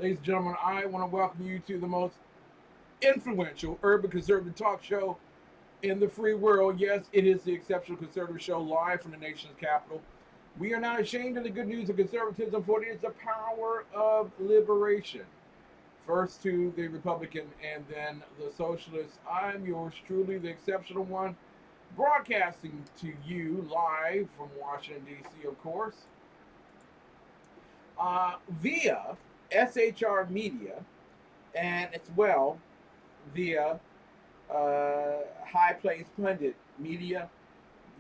Ladies and gentlemen, I want to welcome you to the most influential urban conservative talk show in the free world. Yes, it is the Exceptional Conservative Show live from the nation's capital. We are not ashamed of the good news of conservatism, for it is the power of liberation. First to the Republican and then the Socialist. I'm yours truly, the exceptional one, broadcasting to you live from Washington, D.C., of course, via SHR Media and as well via High Plains Pundit Media.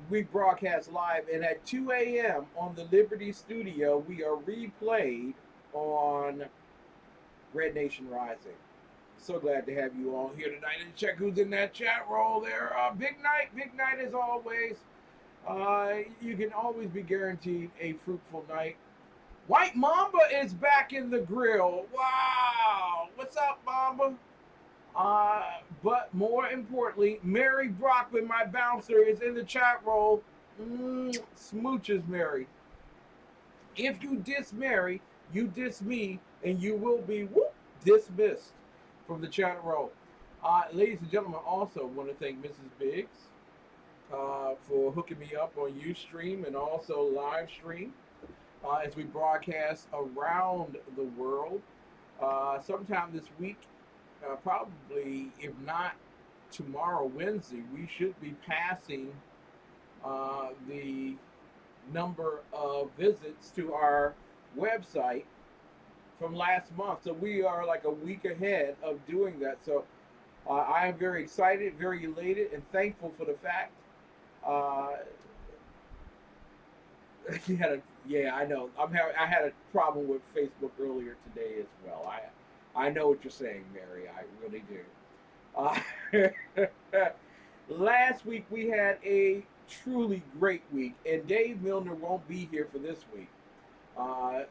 We broadcast live, and at 2 a.m. on the Liberty Studio, we are replayed on Red Nation Rising. So glad to have you all here tonight. And check who's in that chat roll there. Big night as always. You can always be guaranteed a fruitful night. White Mamba is back in the grill. Wow. What's up, Mamba? But more importantly, Mary Brockman, my bouncer, is in the chat roll. Smooches, Mary. If you diss Mary, you diss me, and you will be dismissed from the chat roll. Ladies and gentlemen, also want to thank Mrs. Biggs for hooking me up on USTREAM and also LiveStream as we broadcast around the world. Sometime this week, probably, if not tomorrow, Wednesday, we should be passing the number of visits to our website from last month. So we are like a week ahead of doing that. So I am very excited, very elated, and thankful for the fact. Uh, yeah, I know. I had a problem with Facebook earlier today as well. I know what you're saying, Mary. I really do. Last week we had a truly great week, and Dave Milner won't be here for this week. Uh,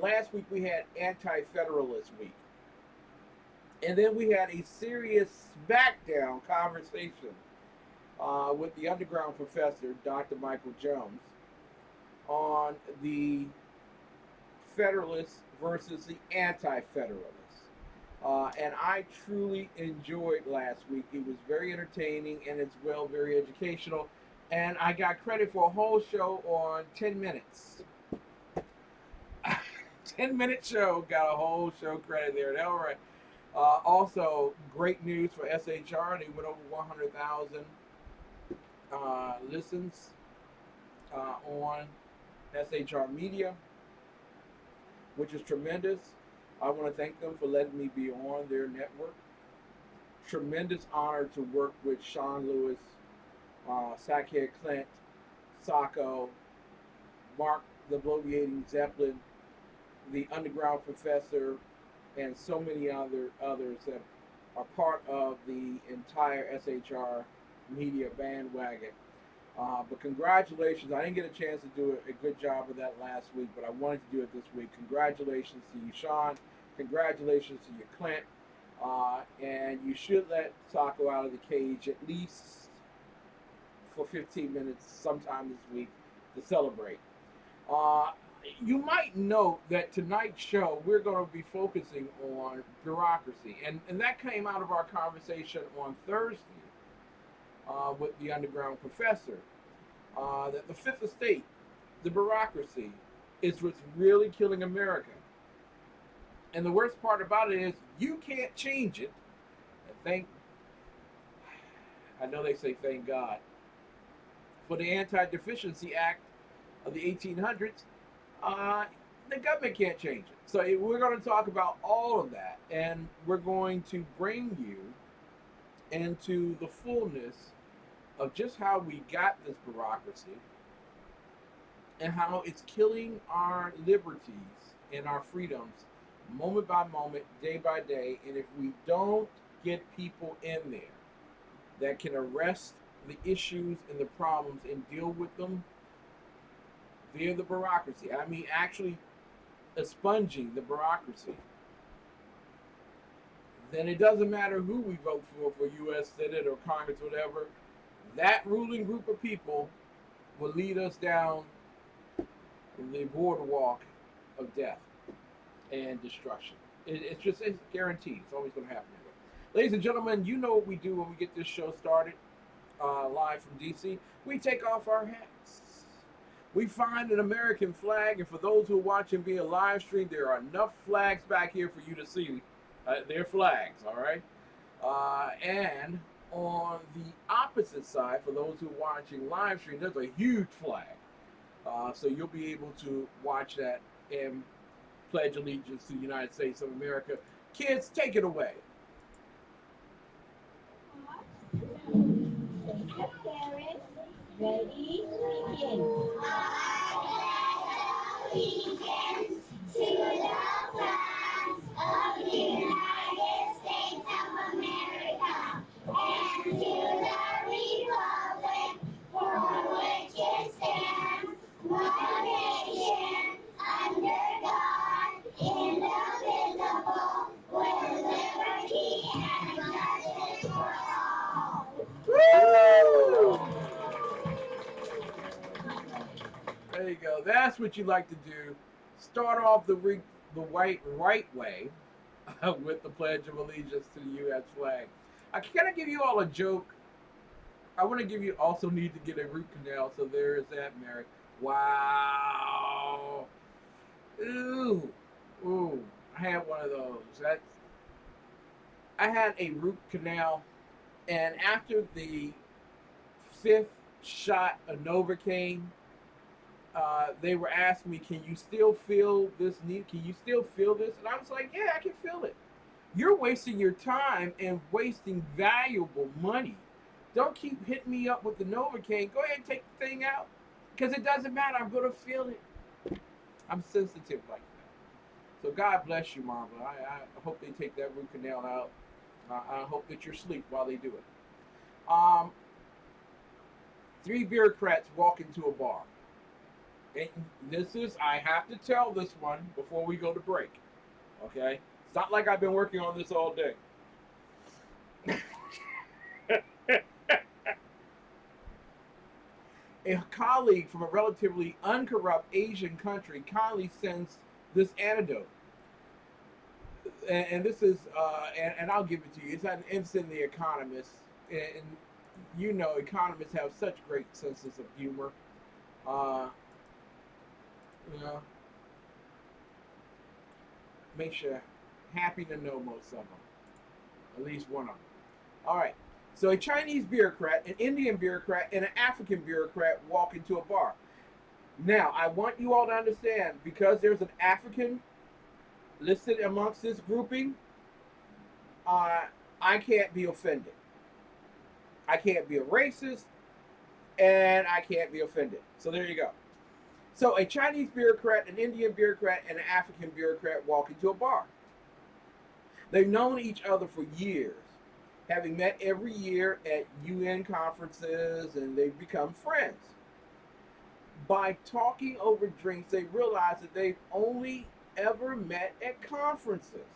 Last week we had Anti-Federalist Week, and then we had a serious smackdown conversation with the underground professor, Dr. Michael Jones, on the Federalists versus the Anti-Federalists. And I truly enjoyed last week. It was very entertaining and it's well very educational. And I got credit for a whole show on 10 minutes. 10-minute show, got a whole show credit there. All right. Also, great news for SHR. They went over 100,000 listens on SHR Media, which is tremendous. I want to thank them for letting me be on their network. Tremendous honor to work with Sean Lewis, Sackhead Clint, Sacco, Mark the Bloviating Zeppelin, the Underground Professor, and so many others that are part of the entire SHR media bandwagon. But congratulations. I didn't get a chance to do a good job of that last week, but I wanted to do it this week. Congratulations to you, Sean. Congratulations to you, Clint. And you should let Sacco out of the cage at least for 15 minutes sometime this week to celebrate. You might note that tonight's show we're going to be focusing on bureaucracy, and that came out of our conversation on Thursday with the underground professor. That the fifth estate, the bureaucracy, is what's really killing America. And the worst part about it is you can't change it. I know they say thank God for the Anti-Deficiency Act of the 1800s. The government can't change it. So we're going to talk about all of that, and we're going to bring you into the fullness of just how we got this bureaucracy and how it's killing our liberties and our freedoms moment by moment, day by day. And if we don't get people in there that can arrest the issues and the problems and deal with them via the bureaucracy, I mean actually expunging the bureaucracy, then it doesn't matter who we vote for U.S. Senate or Congress, or whatever. That ruling group of people will lead us down the boardwalk of death and destruction. It's guaranteed. It's always going to happen anyway. Ladies and gentlemen, you know what we do when we get this show started, live from DC. We take off our hats. We find an American flag, and for those who are watching via live stream, there are enough flags back here for you to see. Their flags, all right? And on the opposite side, for those who are watching live stream, there's a huge flag. So you'll be able to watch that and pledge allegiance to the United States of America. Kids, take it away. Parents, ready, begin. Allegiance to the flag of the United States of America and to the republic for which it stands, one nation, under God, indivisible, with liberty and justice for all. Woo! There you go. That's what you like to do. Start off the right way with the Pledge of Allegiance to the U.S. flag. Can I give you all a joke? I want to give you also need to get a root canal. So there is that, Mary. Wow. Ooh. Ooh. I had one of those. I had a root canal, and after the fifth shot of Novocaine, they were asking me, "Can you still feel this need? Can you still feel this?" And I was like, "Yeah, I can feel it." You're wasting your time and wasting valuable money. Don't keep hitting me up with the Novocaine. Go ahead and take the thing out, because it doesn't matter. I'm gonna feel it. I'm sensitive like that. So God bless you, Mama. I hope they take that root canal out. I hope that you're asleep while they do it. 3 bureaucrats walk into a bar. And I have to tell this one before we go to break. Okay? It's not like I've been working on this all day. A colleague from a relatively uncorrupt Asian country kindly sends this anecdote. And this is, and I'll give it to you. It's in The Economist. And you know, economists have such great senses of humor. You know, makes you happy to know most of them, at least one of them. All right. So a Chinese bureaucrat, an Indian bureaucrat, and an African bureaucrat walk into a bar. Now, I want you all to understand, because there's an African listed amongst this grouping, I can't be offended. I can't be a racist, and I can't be offended. So there you go. So a Chinese bureaucrat, an Indian bureaucrat, and an African bureaucrat walk into a bar. They've known each other for years, having met every year at UN conferences, and they've become friends. By talking over drinks, they realize that they've only ever met at conferences.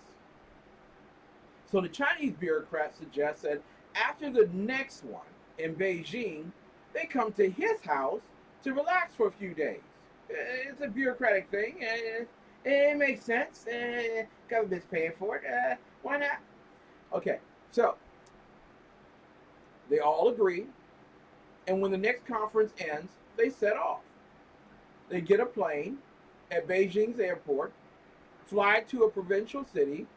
So the Chinese bureaucrat suggests that after the next one in Beijing, they come to his house to relax for a few days. It's a bureaucratic thing. It makes sense. Government's paying for it. Why not? Okay, so they all agree, and when the next conference ends, they set off. They get a plane at Beijing's airport, fly to a provincial city,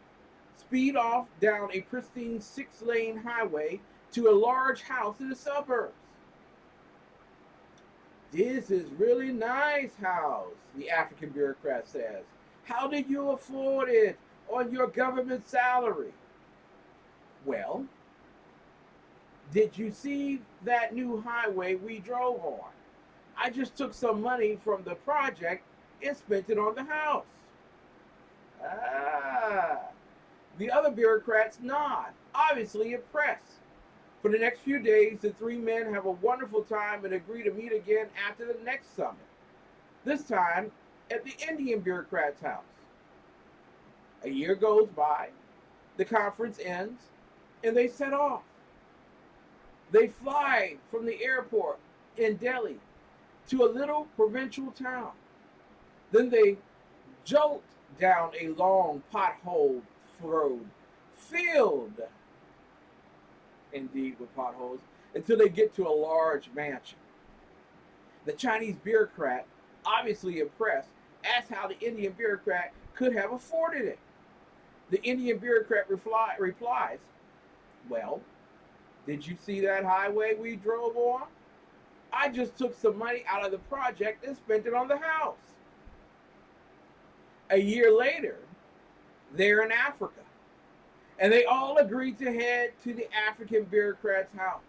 speed off down a pristine 6-lane highway to a large house in the suburbs. "This is really nice house," the African bureaucrat says. "How did you afford it on your government salary?" "Well, did you see that new highway we drove on? I just took some money from the project and spent it on the house." Ah. The other bureaucrats nod, obviously impressed. For the next few days, the 3 men have a wonderful time and agree to meet again after the next summit. This time at the Indian bureaucrat's house. A year goes by, the conference ends, and they set off. They fly from the airport in Delhi to a little provincial town. Then they jolt down a long, potholed road filled indeed with potholes until they get to a large mansion. The Chinese bureaucrat, obviously impressed, asks how the Indian bureaucrat could have afforded it. The Indian bureaucrat replies, well, did you see that highway we drove on? I just took some money out of the project and spent it on the house. A year later, they're in Africa, and they all agree to head to the African bureaucrat's house.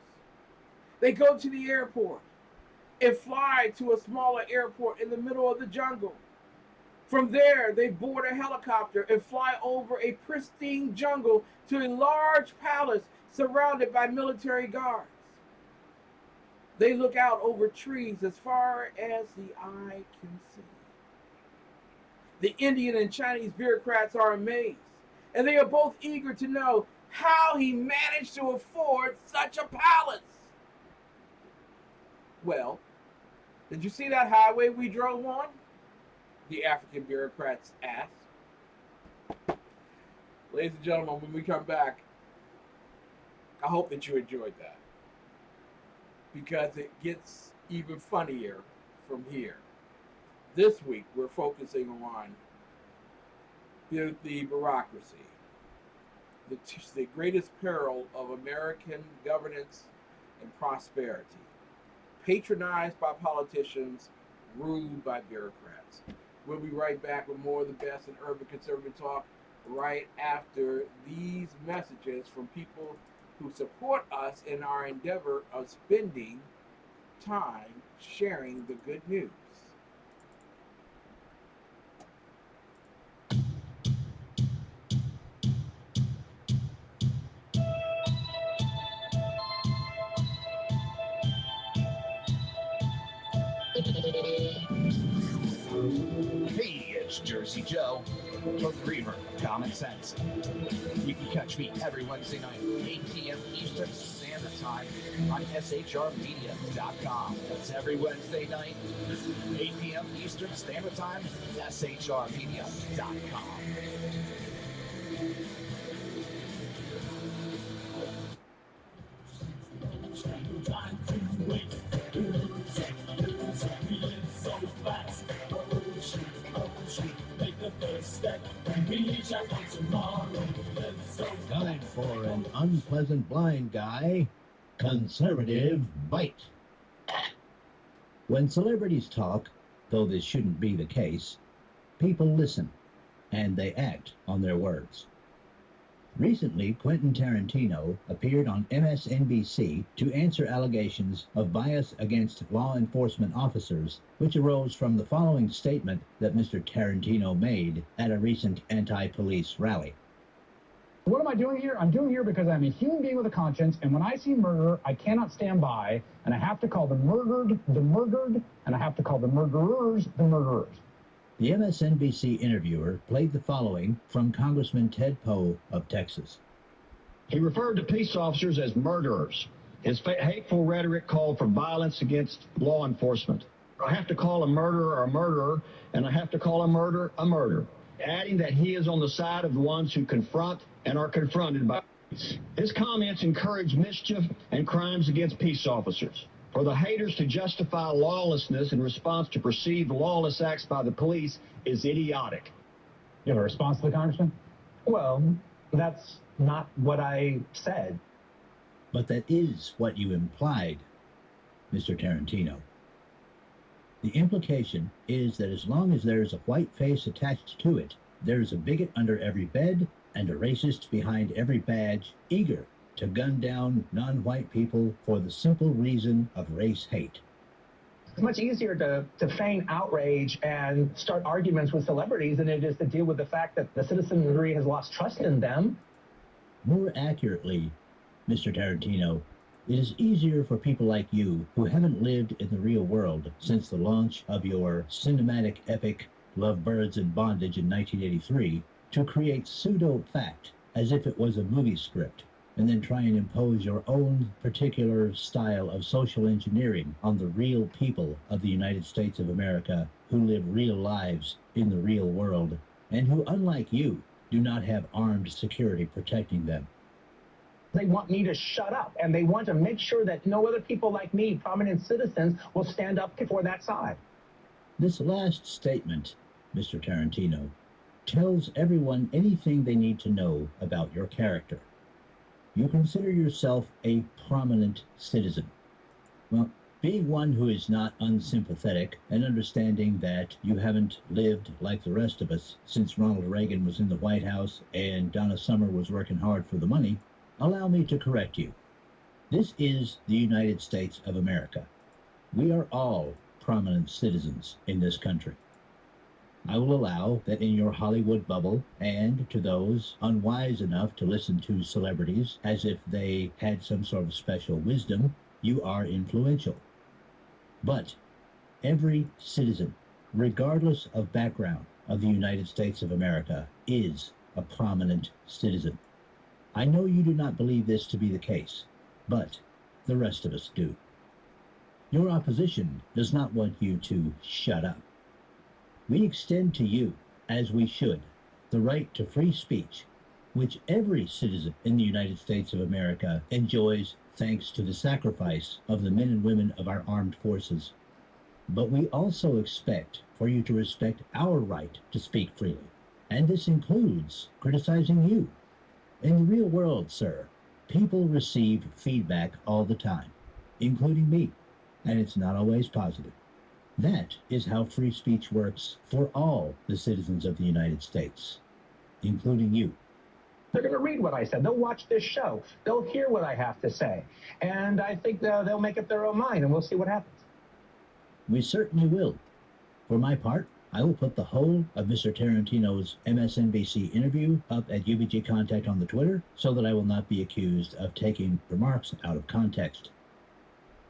They go to the airport and fly to a smaller airport in the middle of the jungle. From there, they board a helicopter and fly over a pristine jungle to a large palace surrounded by military guards. They look out over trees as far as the eye can see. The Indian and Chinese bureaucrats are amazed, and they are both eager to know how he managed to afford such a palace. Well, did you see that highway we drove on? The African bureaucrats asked. Ladies and gentlemen, when we come back, I hope that you enjoyed that, because it gets even funnier from here. This week, we're focusing on the bureaucracy, the greatest peril of American governance and prosperity, patronized by politicians, ruled by bureaucrats. We'll be right back with more of the best in urban conservative talk right after these messages from people who support us in our endeavor of spending time sharing the good news. Hey, it's Jersey Joe, the Reaver of Common Sense. You can catch me every Wednesday night, 8 p.m. Eastern Standard Time on shrmedia.com. That's every Wednesday night, 8 p.m. Eastern Standard Time, shrmedia.com. Time for an unpleasant blind guy, conservative bite. When celebrities talk, though this shouldn't be the case, people listen, and they act on their words. Recently, Quentin Tarantino appeared on MSNBC to answer allegations of bias against law enforcement officers, which arose from the following statement that Mr. Tarantino made at a recent anti-police rally. What am I doing here? I'm doing here because I'm a human being with a conscience, and when I see murder, I cannot stand by, and I have to call the murdered, and I have to call the murderers, the murderers. The MSNBC interviewer played the following from Congressman Ted Poe of Texas. He referred to peace officers as murderers. His hateful rhetoric called for violence against law enforcement. I have to call a murderer a murderer, and I have to call a murder a murder, adding that he is on the side of the ones who confront and are confronted by police. His comments encourage mischief and crimes against peace officers. For the haters to justify lawlessness in response to perceived lawless acts by the police is idiotic. You have a response to the congressman? Well, that's not what I said. But that is what you implied, Mr. Tarantino. The implication is that as long as there is a white face attached to it, there is a bigot under every bed and a racist behind every badge, eager to gun down non-white people for the simple reason of race hate. It's much easier to feign outrage and start arguments with celebrities than it is to deal with the fact that the citizenry has lost trust in them. More accurately, Mr. Tarantino, it is easier for people like you who haven't lived in the real world since the launch of your cinematic epic Lovebirds in Bondage in 1983 to create pseudo-fact as if it was a movie script, and then try and impose your own particular style of social engineering on the real people of the United States of America who live real lives in the real world, and who, unlike you, do not have armed security protecting them. They want me to shut up, and they want to make sure that no other people like me, prominent citizens, will stand up for that side. This last statement, Mr. Tarantino, tells everyone anything they need to know about your character. You consider yourself a prominent citizen. Well, being one who is not unsympathetic and understanding that you haven't lived like the rest of us since Ronald Reagan was in the White House and Donna Summer was working hard for the money, allow me to correct you. This is the United States of America. We are all prominent citizens in this country. I will allow that in your Hollywood bubble, and to those unwise enough to listen to celebrities as if they had some sort of special wisdom, you are influential. But every citizen, regardless of background, of the United States of America is a prominent citizen. I know you do not believe this to be the case, but the rest of us do. Your opposition does not want you to shut up. We extend to you, as we should, the right to free speech, which every citizen in the United States of America enjoys thanks to the sacrifice of the men and women of our armed forces. But we also expect for you to respect our right to speak freely, and this includes criticizing you. In the real world, sir, people receive feedback all the time, including me, and it's not always positive. That is how free speech works for all the citizens of the United States, including you. They're going to read what I said. They'll watch this show. They'll hear what I have to say. And I think they'll make up their own mind, and we'll see what happens. We certainly will. For my part, I will put the whole of Mr. Tarantino's MSNBC interview up at UBG Contact on the Twitter so that I will not be accused of taking remarks out of context.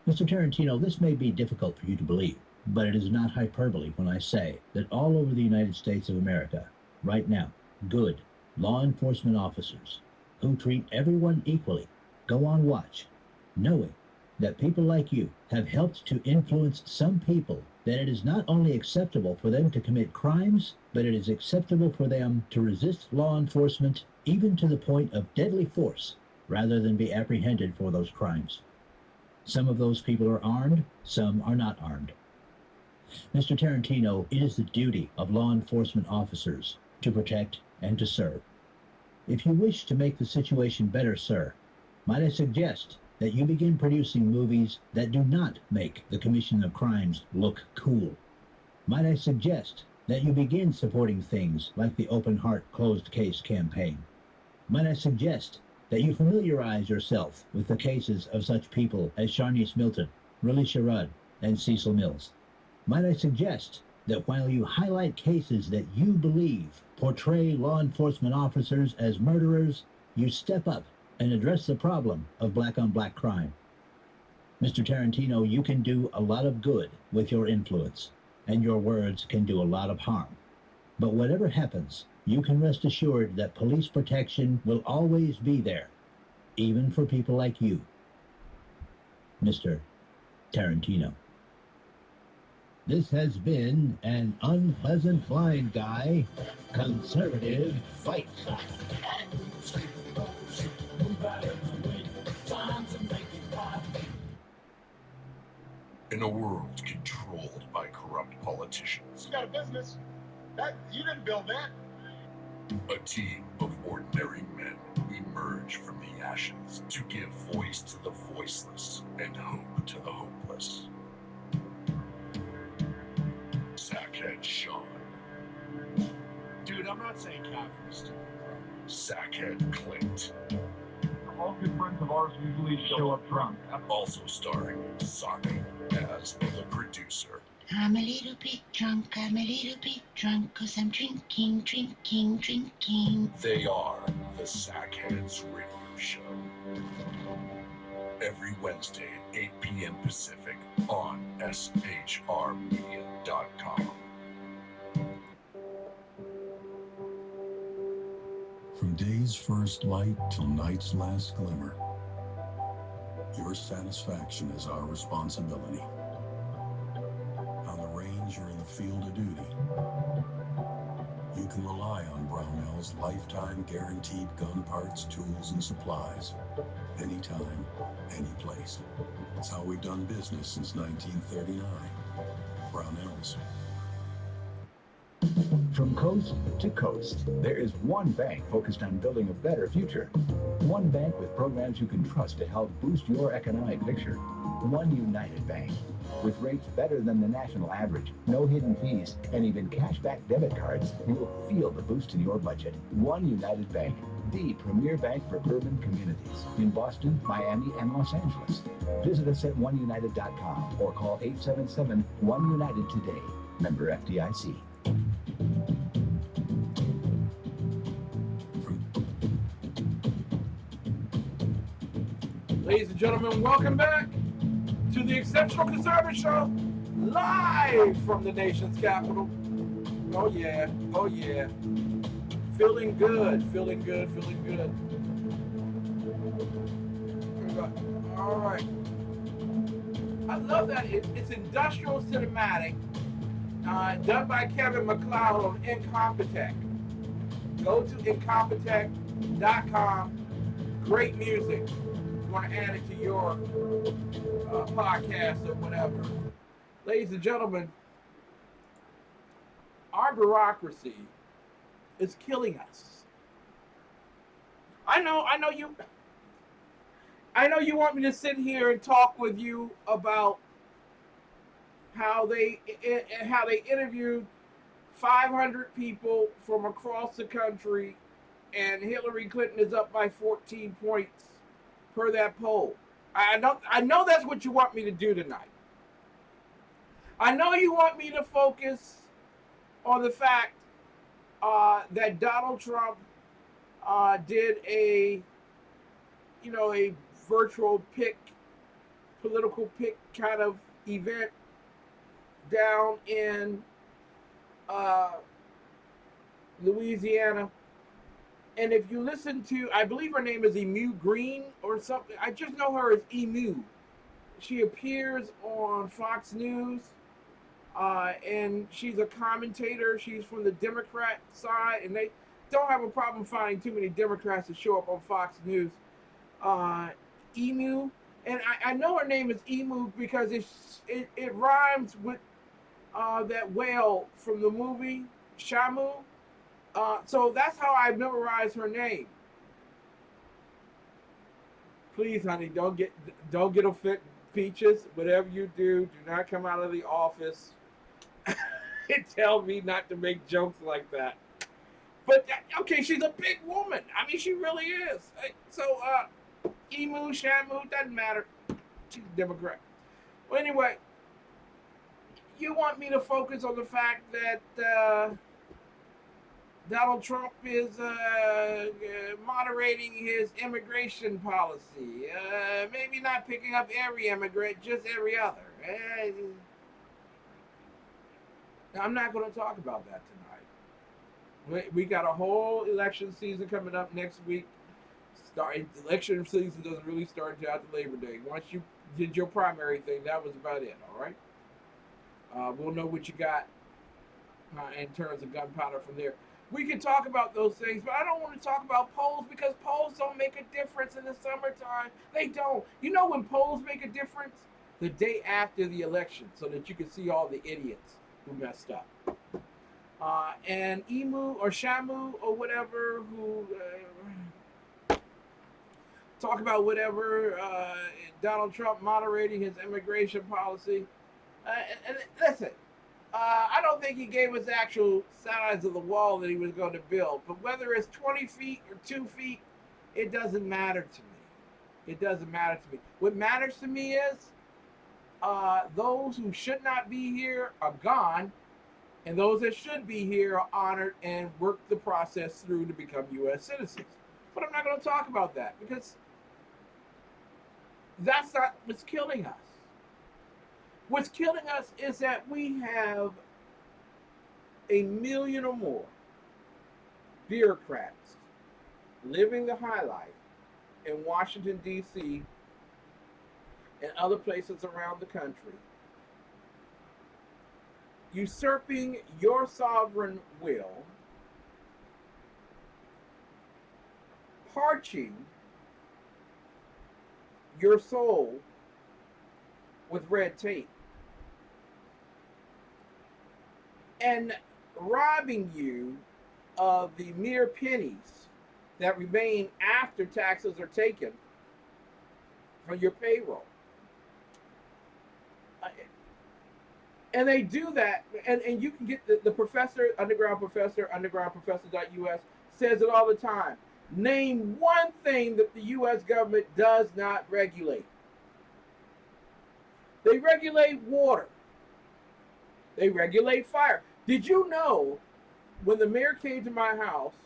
Mr. Tarantino, this may be difficult for you to believe, but it is not hyperbole when I say that all over the United States of America, right now, good law enforcement officers who treat everyone equally go on watch, knowing that people like you have helped to influence some people that it is not only acceptable for them to commit crimes, but it is acceptable for them to resist law enforcement even to the point of deadly force rather than be apprehended for those crimes. Some of those people are armed, some are not armed. Mr. Tarantino, it is the duty of law enforcement officers to protect and to serve. If you wish to make the situation better, sir, might I suggest that you begin producing movies that do not make the commission of crimes look cool. Might I suggest that you begin supporting things like the Open Heart Closed Case campaign. Might I suggest that you familiarize yourself with the cases of such people as Sharnice Milton, Riley Sherrod, and Cecil Mills. Might I suggest that while you highlight cases that you believe portray law enforcement officers as murderers, you step up and address the problem of black-on-black crime. Mr. Tarantino, you can do a lot of good with your influence, and your words can do a lot of harm. But whatever happens, you can rest assured that police protection will always be there, even for people like you, Mr. Tarantino. This has been an unpleasant blind guy conservative fight. In a world controlled by corrupt politicians, You got a business. You didn't build that. a team of ordinary men emerge from the ashes to give voice to the voiceless and hope to the hopeless. Sackhead Sean, Dude, I'm not saying Catholics. Sackhead Clint, All good friends of ours usually show up drunk. also starring Saki as the producer. I'm a little bit drunk, 'cause I'm drinking. They are the Sackheads Radio Show. Every Wednesday at 8 p.m. Pacific on shrmedia.com. From day's first light till night's last glimmer, your satisfaction is our responsibility. On the range or in the field of duty, you can rely on Brownell's lifetime guaranteed gun parts, tools, and supplies. Anytime, any place. That's how we've done business since 1939. Brownell's. From coast to coast, there is one bank focused on building a better future. One bank with programs you can trust to help boost your economic picture. One United Bank. With rates better than the national average, no hidden fees, and even cashback debit cards, you will feel the boost in your budget. One United Bank, the premier bank for urban communities in Boston, Miami, and Los Angeles. Visit us at oneunited.com or call 877-1UNITED today. Member FDIC. Ladies and gentlemen, welcome back to the Exceptional Conservative Show, live from the nation's capital. Oh yeah, oh yeah. Feeling good, feeling good, feeling good. All right. I love that. It's industrial cinematic, done by Kevin MacLeod on Incompetech. Go to incompetech.com. Great music. Want to add it to your podcast or whatever. Ladies and gentlemen, our bureaucracy is killing us. I know you want me to sit here and talk with you about how they interviewed 500 people from across the country, and Hillary Clinton is up by 14 points per that poll. I know that's what you want me to do tonight. I know you want me to focus on the fact that Donald Trump did a virtual political pick kind of event down in Louisiana. And if you listen to, I believe her name is Emu Green or something. I just know her as Emu. She appears on Fox News, and she's a commentator. She's from the Democrat side, and they don't have a problem finding too many Democrats to show up on Fox News. Emu, and I know her name is Emu because it rhymes with that whale from the movie Shamu. So that's how I memorized her name. Please, honey, don't get offended. Peaches, whatever you do not come out of the office and tell me not to make jokes like that. But okay, she's a big woman. I mean, she really is. So, Emu, Shamu, doesn't matter. She's a Democrat. Well, anyway, you want me to focus on the fact that Donald Trump is moderating his immigration policy. Maybe not picking up every immigrant, just every other. I'm not going to talk about that tonight. We got a whole election season coming up next week. Election season doesn't really start until after Labor Day. Once you did your primary thing, that was about it, all right? We'll know what you got in terms of gunpowder from there. We can talk about those things, but I don't want to talk about polls because polls don't make a difference in the summertime. They don't. You know when polls make a difference? The day after the election, so that you can see all the idiots who messed up. And Emu or Shamu or whatever who talk about whatever, Donald Trump moderating his immigration policy. And listen, I don't think he gave us actual size of the wall that he was going to build. But whether it's 20 feet or 2 feet, it doesn't matter to me. It doesn't matter to me. What matters to me is those who should not be here are gone, and those that should be here are honored and work the process through to become U.S. citizens. But I'm not going to talk about that because that's not what's killing us. What's killing us is that we have 1 million or more bureaucrats living the high life in Washington, D.C. and other places around the country, usurping your sovereign will parching your soul with red tape and robbing you of the mere pennies that remain after taxes are taken from your payroll. And they do that, and you can get the professor, undergroundprofessor.us, says it all the time. Name one thing that the U.S. government does not regulate. They regulate water. They regulate fire. Did you know when the mayor came to my house,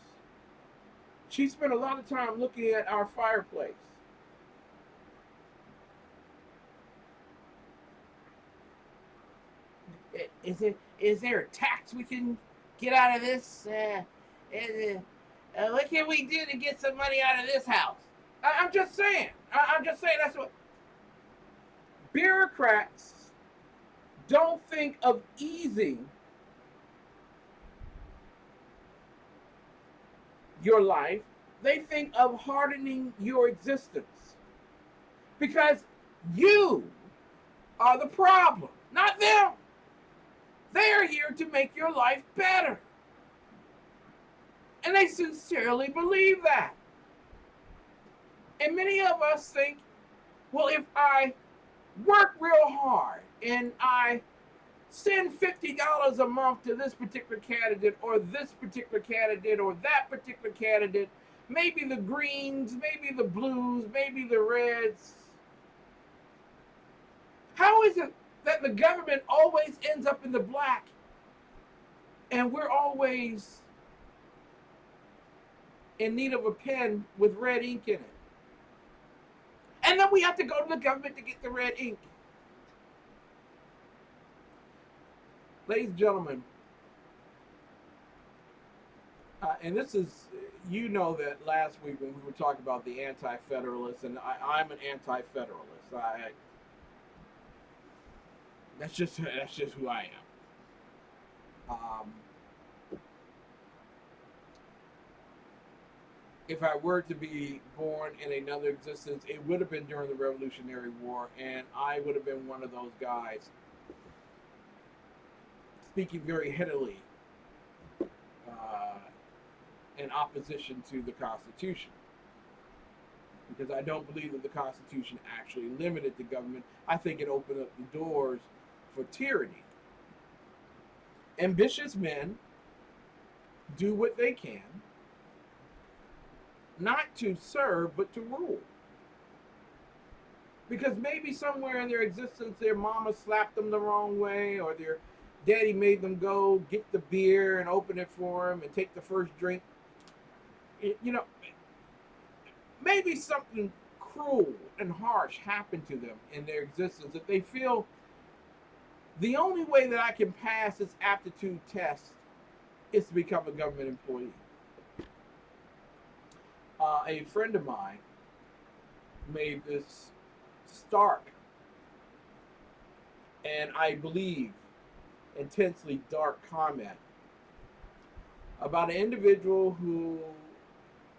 she spent a lot of time looking at our fireplace? Is there a tax we can get out of this? What can we do to get some money out of this house? I'm just saying. I'm just saying that's what bureaucrats don't think of easing your life. They think of hardening your existence because you are the problem, not them. They are here to make your life better. And they sincerely believe that. And many of us think, well, if I work real hard and I send $50 a month to this particular candidate or this particular candidate or that particular candidate, maybe the greens, maybe the blues, maybe the reds. How is it that the government always ends up in the black and we're always in need of a pen with red ink in it? And then we have to go to the government to get the red ink. Ladies and gentlemen, and this is, you know that last week when we were talking about the anti-federalists, and I'm an anti-federalist. That's just who I am. If I were to be born in another existence, it would have been during the Revolutionary War, and I would have been one of those guys speaking very heavily in opposition to the Constitution, because I don't believe that the Constitution actually limited the government. I think it opened up the doors for tyranny. Ambitious men do what they can, not to serve, but to rule. Because maybe somewhere in their existence, their mama slapped them the wrong way, or their daddy made them go get the beer and open it for them and take the first drink. You know, maybe something cruel and harsh happened to them in their existence that they feel the only way that I can pass this aptitude test is to become a government employee. A friend of mine made this stark and I believe intensely dark comment about an individual who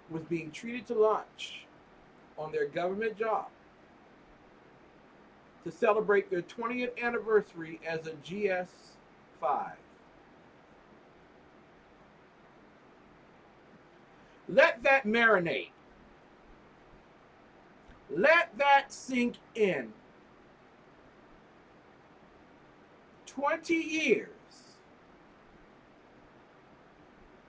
was being treated to lunch on their government job to celebrate their 20th anniversary as a GS5. Let that marinate. Let that sink in. 20 years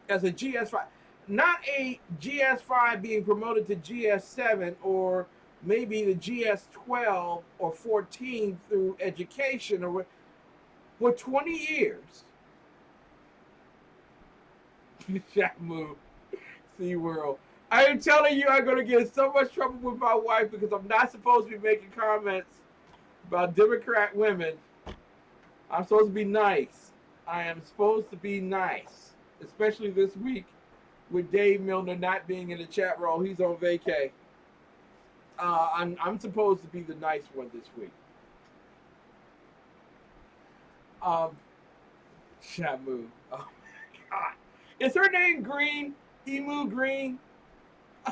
as a GS5. Not a GS5 being promoted to GS7 or maybe the GS12 or 14 through education or what. For 20 years. Shamu. SeaWorld. I am telling you, I'm going to get in so much trouble with my wife because I'm not supposed to be making comments about Democrat women. I'm supposed to be nice. I am supposed to be nice. Especially this week with Dave Milner not being in the chat room. He's on vacay. I'm supposed to be the nice one this week. Shamu. Oh my God. Is her name Green? Emu Green?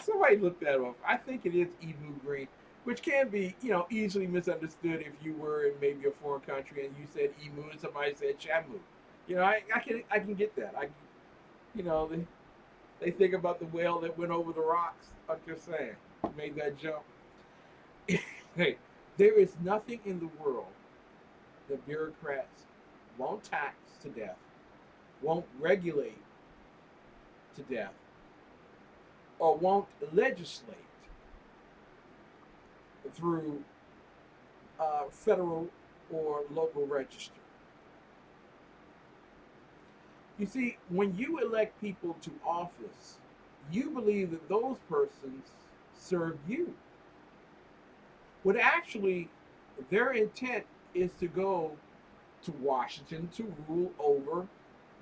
Somebody looked that up. I think it is emu green, which can be, easily misunderstood if you were in maybe a foreign country and you said emu and somebody said shamu. I can get that. They think about the whale that went over the rocks. I'm just saying, made that jump. Hey, there is nothing in the world that bureaucrats won't tax to death, won't regulate to death, or won't legislate through federal or local register. You see, when you elect people to office, you believe that those persons serve you. When actually, their intent is to go to Washington to rule over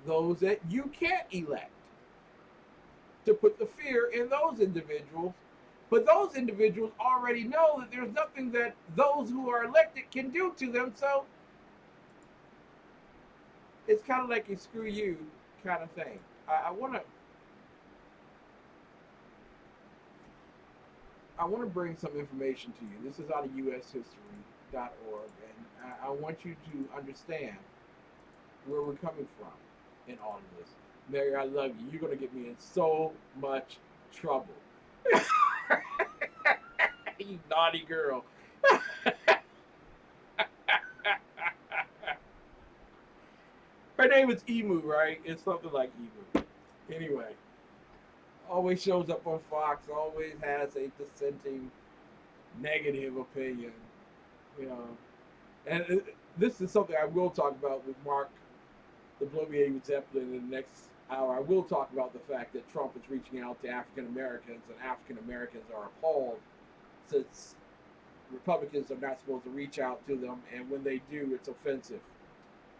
those that you can't elect, to put the fear in those individuals. But those individuals already know that there's nothing that those who are elected can do to them, so it's kind of like a screw you kind of thing. I want to bring some information to you. This is out of USHistory.org, and I want you to understand where we're coming from in all of this. Mary, I love you. You're going to get me in so much trouble. You naughty girl. Her name is Emu, right? It's something like Emu. Anyway, always shows up on Fox, always has a dissenting negative opinion, And this is something I will talk about with Mark, the Bloviating with Zeppelin, in the next hour. I will talk about the fact that Trump is reaching out to African Americans, and African Americans are appalled since Republicans are not supposed to reach out to them, and when they do, it's offensive.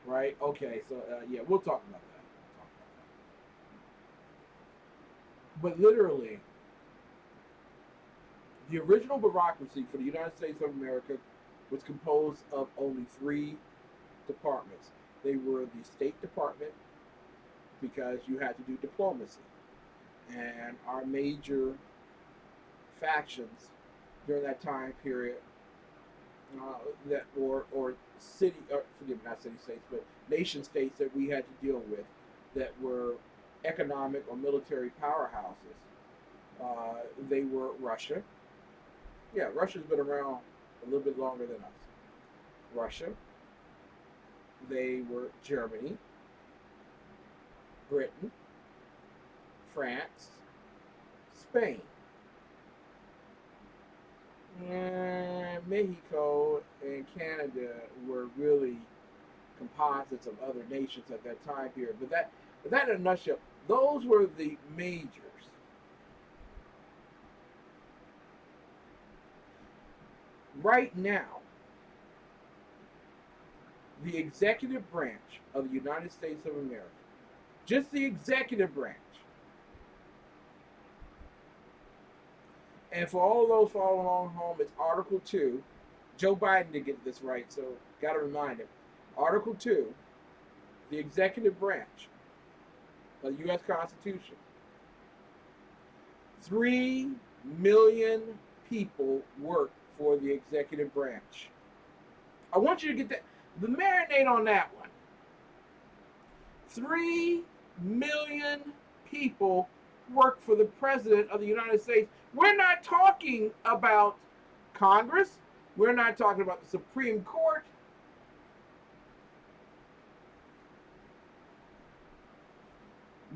Right? Okay, so we'll talk about that. But literally, the original bureaucracy for the United States of America was composed of only 3 departments. They were the State Department, because you had to do diplomacy. And our major factions during that time period, nation states that we had to deal with that were economic or military powerhouses. They were Russia. Yeah, Russia's been around a little bit longer than us. Russia. They were Germany, Britain, France, Spain. And Mexico and Canada were really composites of other nations at that time period. But that in a nutshell, those were the majors. Right now, the executive branch of the United States of America, just the executive branch, and for all those following along home, it's Article 2. Joe Biden did get this right, so got to remind him. Article 2, the executive branch of the U.S. Constitution. 3 million people work for the executive branch. I want you to get that, the marinate on that one. 3 million people work for the President of the United States. We're not talking about Congress. We're not talking about the Supreme Court.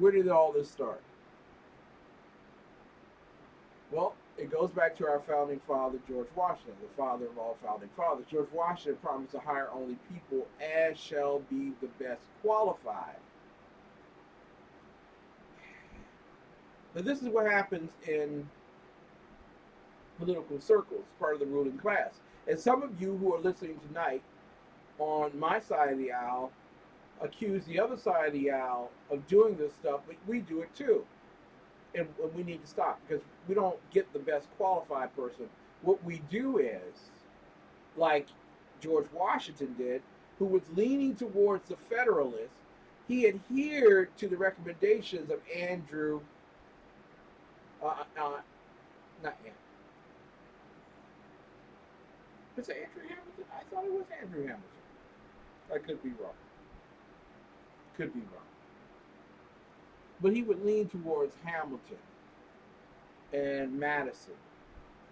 Where did all this start? Well, it goes back to our founding father, George Washington, the father of all founding fathers. George Washington promised to hire only people as shall be the best qualified. But this is what happens in political circles, part of the ruling class. And some of you who are listening tonight on my side of the aisle accuse the other side of the aisle of doing this stuff, but we do it too. And we need to stop, because we don't get the best qualified person. What we do is, like George Washington did, who was leaning towards the Federalists, he adhered to the recommendations of Andrew Not Andrew. Was it Andrew Hamilton? I thought it was Andrew Hamilton. I could be wrong. Could be wrong. But he would lean towards Hamilton and Madison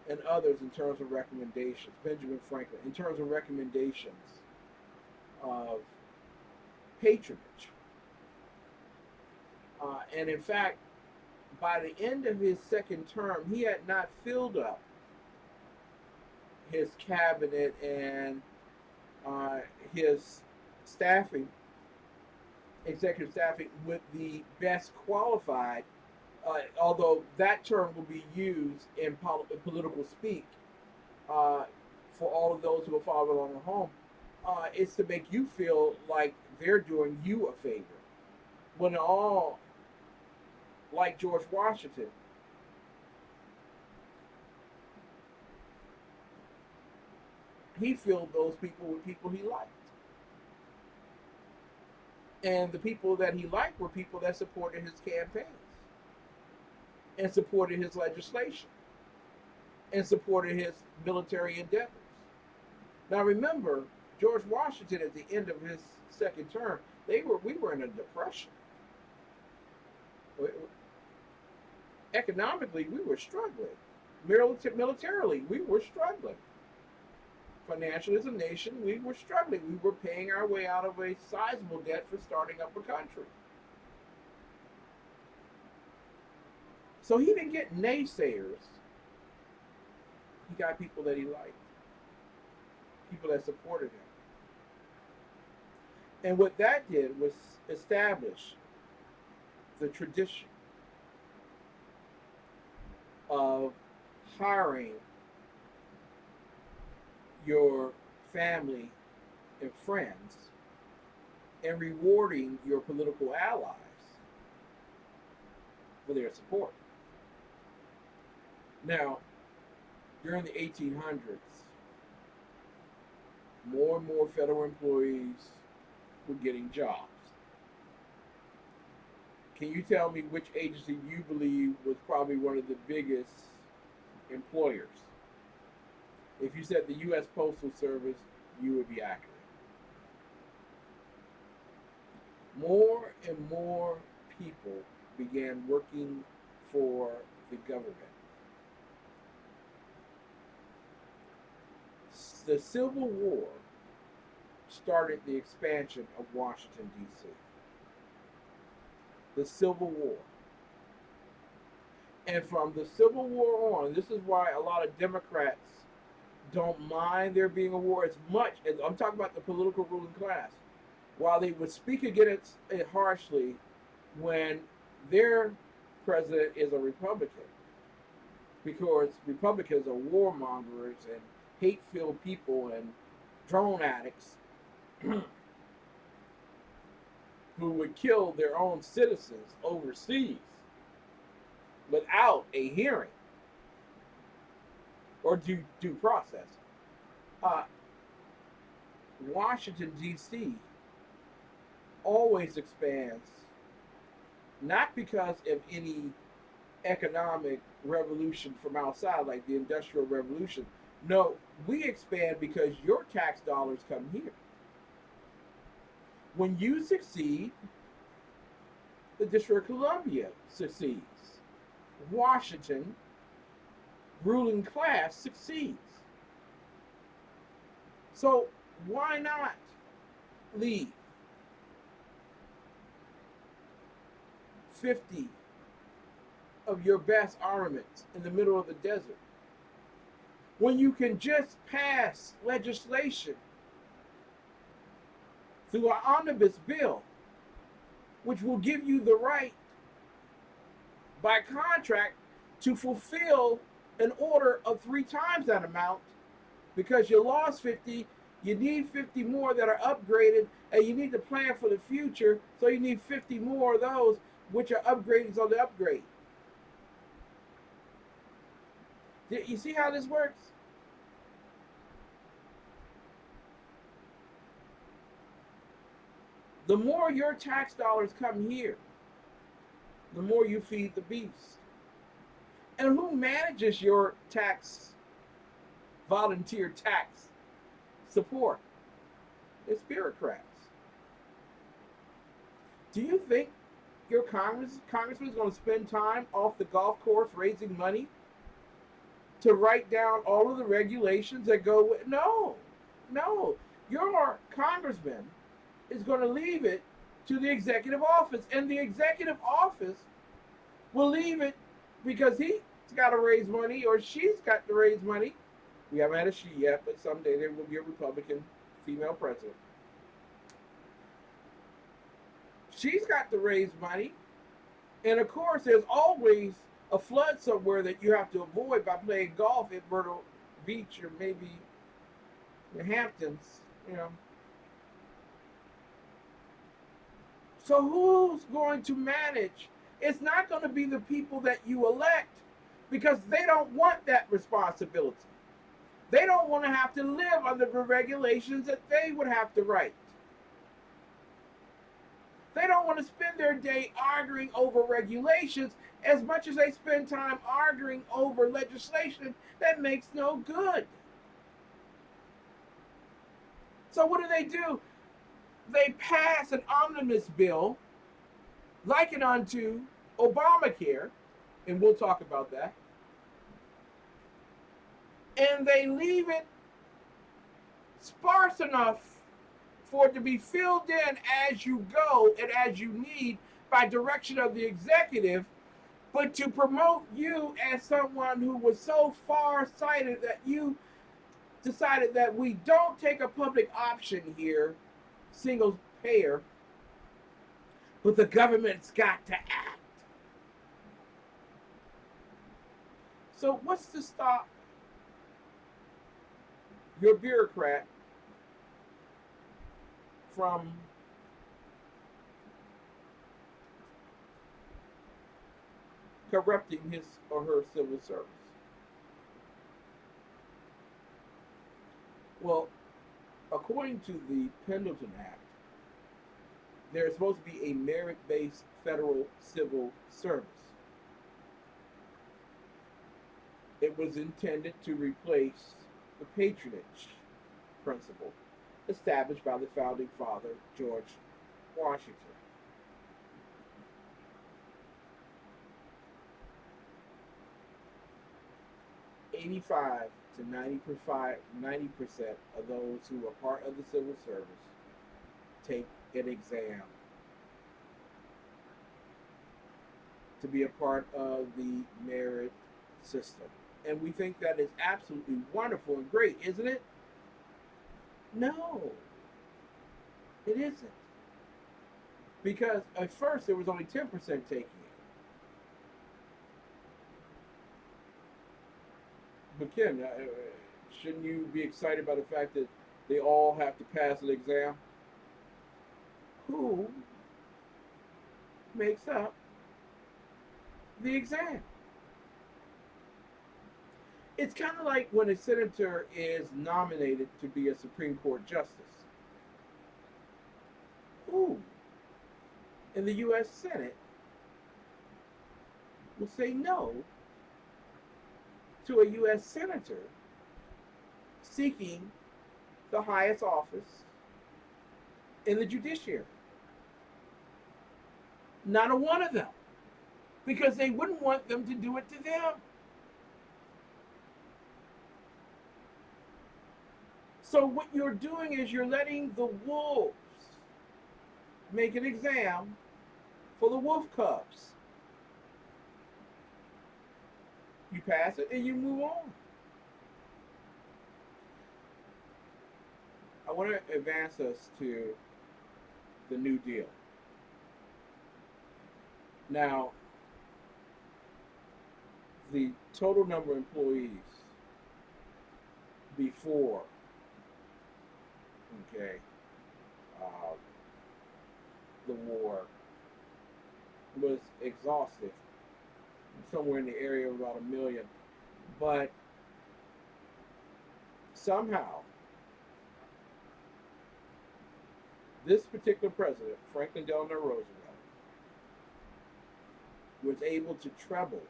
and others in terms of recommendations, Benjamin Franklin, in terms of recommendations of patronage. And in fact, by the end of his second term, he had not filled up his cabinet and his staffing, executive staffing, with the best qualified, although that term will be used in political speak for all of those who are following along at home, it's to make you feel like they're doing you a favor. When all, like George Washington, he filled those people with people he liked. And the people that he liked were people that supported his campaigns and supported his legislation and supported his military endeavors. Now remember, George Washington at the end of his second term, we were in a depression. Economically, we were struggling. Militarily, we were struggling. Financially, as a nation, we were struggling. We were paying our way out of a sizable debt for starting up a country. So he didn't get naysayers. He got people that he liked, people that supported him. And what that did was establish the tradition of hiring your family and friends and rewarding your political allies for their support. Now, during the 1800s, more and more federal employees were getting jobs. Can you tell me which agency you believe was probably one of the biggest employers? If you said the U.S. Postal Service, you would be accurate. More and more people began working for the government. The Civil War started the expansion of Washington, D.C. The Civil War. And from the Civil War on, this is why a lot of Democrats don't mind there being a war as much as, I'm talking about the political ruling class, while they would speak against it harshly when their president is a Republican, because Republicans are warmongers and hate-filled people and drone addicts who would kill their own citizens overseas without a hearing or due process. Washington, D.C. always expands, not because of any economic revolution from outside, like the Industrial Revolution. No, we expand because your tax dollars come here. When you succeed, the District of Columbia succeeds. Washington, ruling class, succeeds. So why not leave 50 of your best armaments in the middle of the desert when you can just pass legislation through an omnibus bill, which will give you the right by contract to fulfill an order of 3 times that amount, because you lost 50, you need 50 more that are upgraded, and you need to plan for the future, so you need 50 more of those, which are upgrades on the upgrade. You see how this works? The more your tax dollars come here, the more you feed the beast. And who manages your volunteer tax support? It's bureaucrats. Do you think your congressman is going to spend time off the golf course raising money to write down all of the regulations that go with? No. Your congressman is going to leave it to the executive office, and the executive office will leave it because he's got to raise money or she's got to raise money. We haven't had a she yet, but someday there will be a Republican female president. She's got to raise money. And of course, there's always a flood somewhere that you have to avoid by playing golf at Myrtle Beach or maybe the Hamptons, you know. So who's going to manage? It's not going to be the people that you elect because they don't want that responsibility. They don't want to have to live under the regulations that they would have to write. They don't want to spend their day arguing over regulations as much as they spend time arguing over legislation that makes no good. So what do? They pass an omnibus bill likened unto Obamacare, and we'll talk about that. And they leave it sparse enough for it to be filled in as you go and as you need by direction of the executive, but to promote you as someone who was so far-sighted that you decided that we don't take a public option here, single payer, but the government's got to act. So what's to stop your bureaucrat from corrupting his or her civil service? Well, according to the Pendleton Act, there's supposed to be a merit-based federal civil service. It was intended to replace the patronage principle established by the founding father, George Washington. To 90% of those who are part of the civil service take an exam to be a part of the merit system. And we think that is absolutely wonderful and great, isn't it? No, it isn't. Because at first there was only 10% taking it. But Ken, shouldn't you be excited by the fact that they all have to pass an exam? Who makes up the exam? It's kind of like when a senator is nominated to be a Supreme Court justice. Who in the U.S. Senate will say no to a U.S. senator seeking the highest office in the judiciary? Not a one of them, because they wouldn't want them to do it to them. So what you're doing is you're letting the wolves make an exam for the wolf cubs. You pass it and you move on. I want to advance us to the New Deal. Now, the total number of employees before, the war was exhaustive, somewhere in the area of about 1 million. But somehow, this particular president, Franklin Delano Roosevelt, was able to treble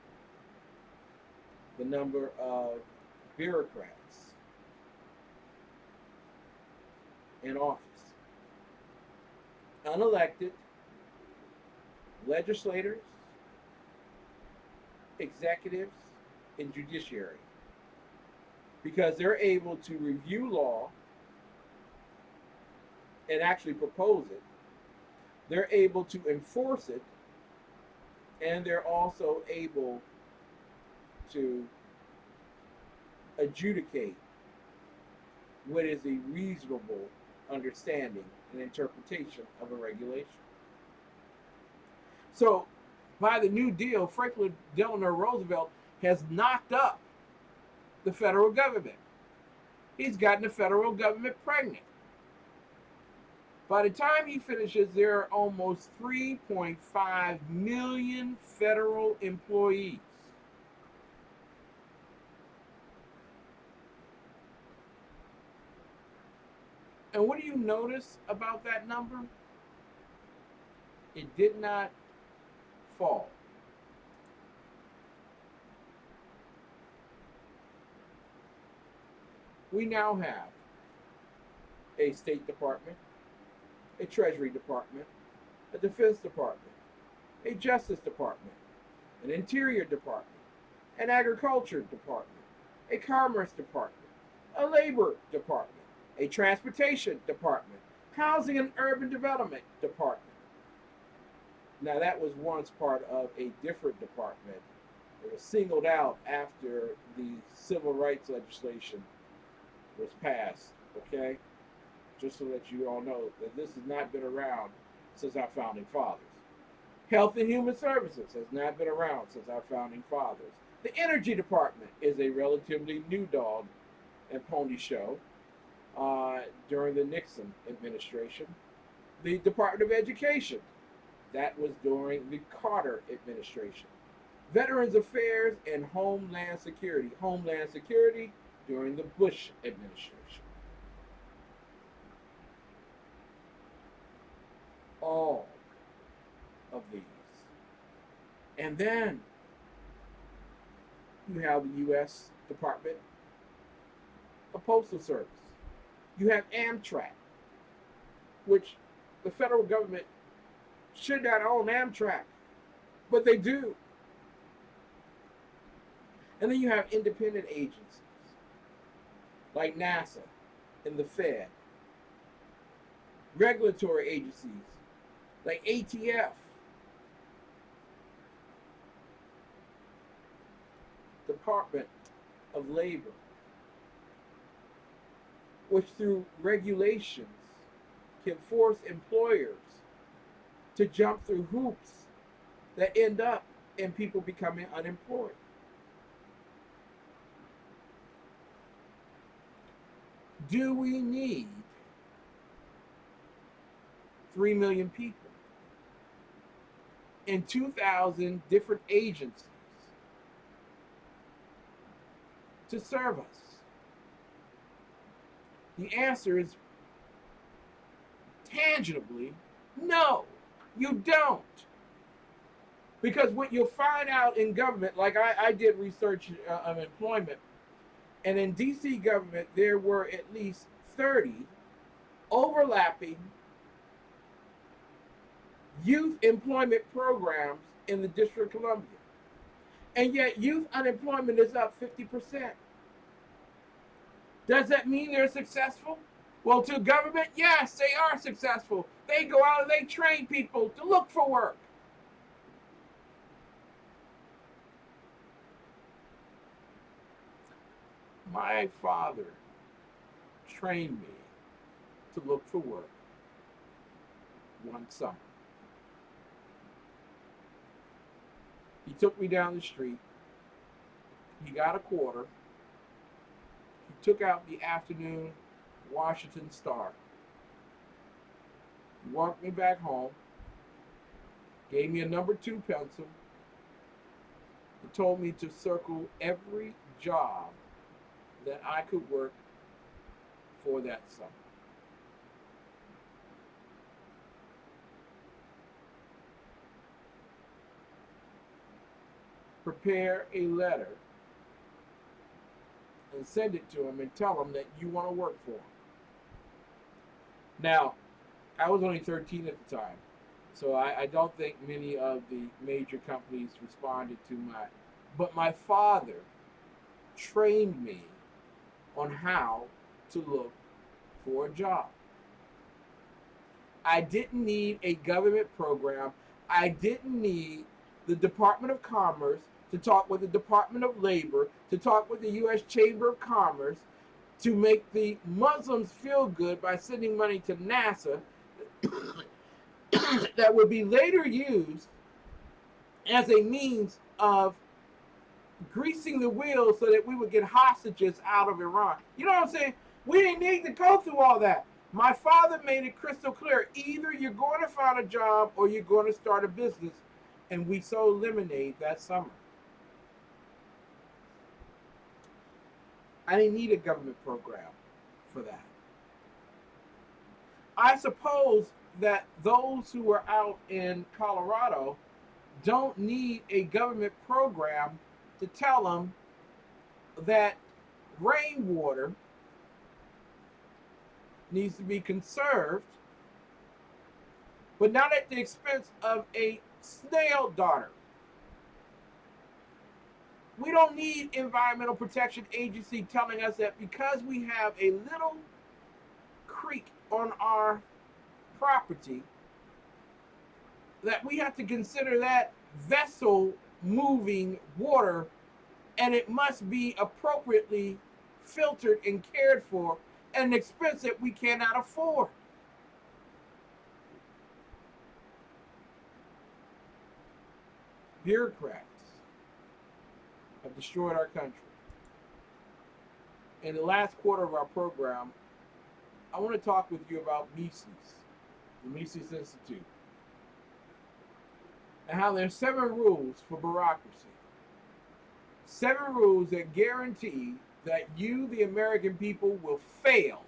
the number of bureaucrats in office. Unelected legislators, executives, and judiciary. Because they're able to review law and actually propose it. They're able to enforce it, and they're also able to adjudicate what is a reasonable understanding and interpretation of a regulation. So, by the New Deal, Franklin Delano Roosevelt has knocked up the federal government. He's gotten the federal government pregnant. By the time he finishes, there are almost 3.5 million federal employees. And what do you notice about that number? It did not fall. We now have a State Department, a Treasury Department, a Defense Department, a Justice Department, an Interior Department, an Agriculture Department, a Commerce Department, a Labor Department, a Transportation Department, Housing and Urban Development Department. Now that was once part of a different department. It was singled out after the civil rights legislation was passed, okay? Just to let you all know that this has not been around since our founding fathers. Health and Human Services has not been around since our founding fathers. The Energy Department is a relatively new dog and pony show during the Nixon administration. The Department of Education, that was during the Carter administration. Veterans Affairs and Homeland Security. Homeland Security during the Bush administration. All of these. And then you have the U.S. Department of Postal Service. You have Amtrak, which the federal government should not own Amtrak, but they do. And then you have independent agencies like NASA and the Fed, regulatory agencies like ATF, Department of Labor, which through regulations can force employers to jump through hoops that end up in people becoming unemployed. Do we need 3 million people in 2,000 different agencies to serve us? The answer is tangibly no, you don't. Because what you'll find out in government, like I did research on employment, and in DC government, there were at least 30 overlapping youth employment programs in the District of Columbia. And yet youth unemployment is up 50%. Does that mean they're successful? Well, to government, yes, they are successful. They go out and they train people to look for work. My father trained me to look for work one summer. He took me down the street. He got a quarter. He took out the afternoon Washington Star. He walked me back home, gave me a number 2 pencil, and told me to circle every job that I could work for that summer. Prepare a letter and send it to them and tell them that you want to work for them. Now, I was only 13 at the time, so I don't think many of the major companies responded to but my father trained me on how to look for a job. I didn't need a government program. I didn't need the Department of Commerce to talk with the Department of Labor, to talk with the U.S. Chamber of Commerce, to make the Muslims feel good by sending money to NASA that would be later used as a means of greasing the wheels so that we would get hostages out of Iran. You know what I'm saying? We didn't need to go through all that. My father made it crystal clear. Either you're going to find a job or you're going to start a business. And we sold lemonade that summer. I didn't need a government program for that. I suppose that those who are out in Colorado don't need a government program to tell them that rainwater needs to be conserved, but not at the expense of a snail darter. We don't need Environmental Protection Agency telling us that because we have a little creek on our property, that we have to consider that vessel moving water, and it must be appropriately filtered and cared for at an expense that we cannot afford. Bureaucrats have destroyed our country. In the last quarter of our program, I want to talk with you about Mises, the Mises Institute, and how there's 7 rules for bureaucracy. 7 rules that guarantee that you, the American people, will fail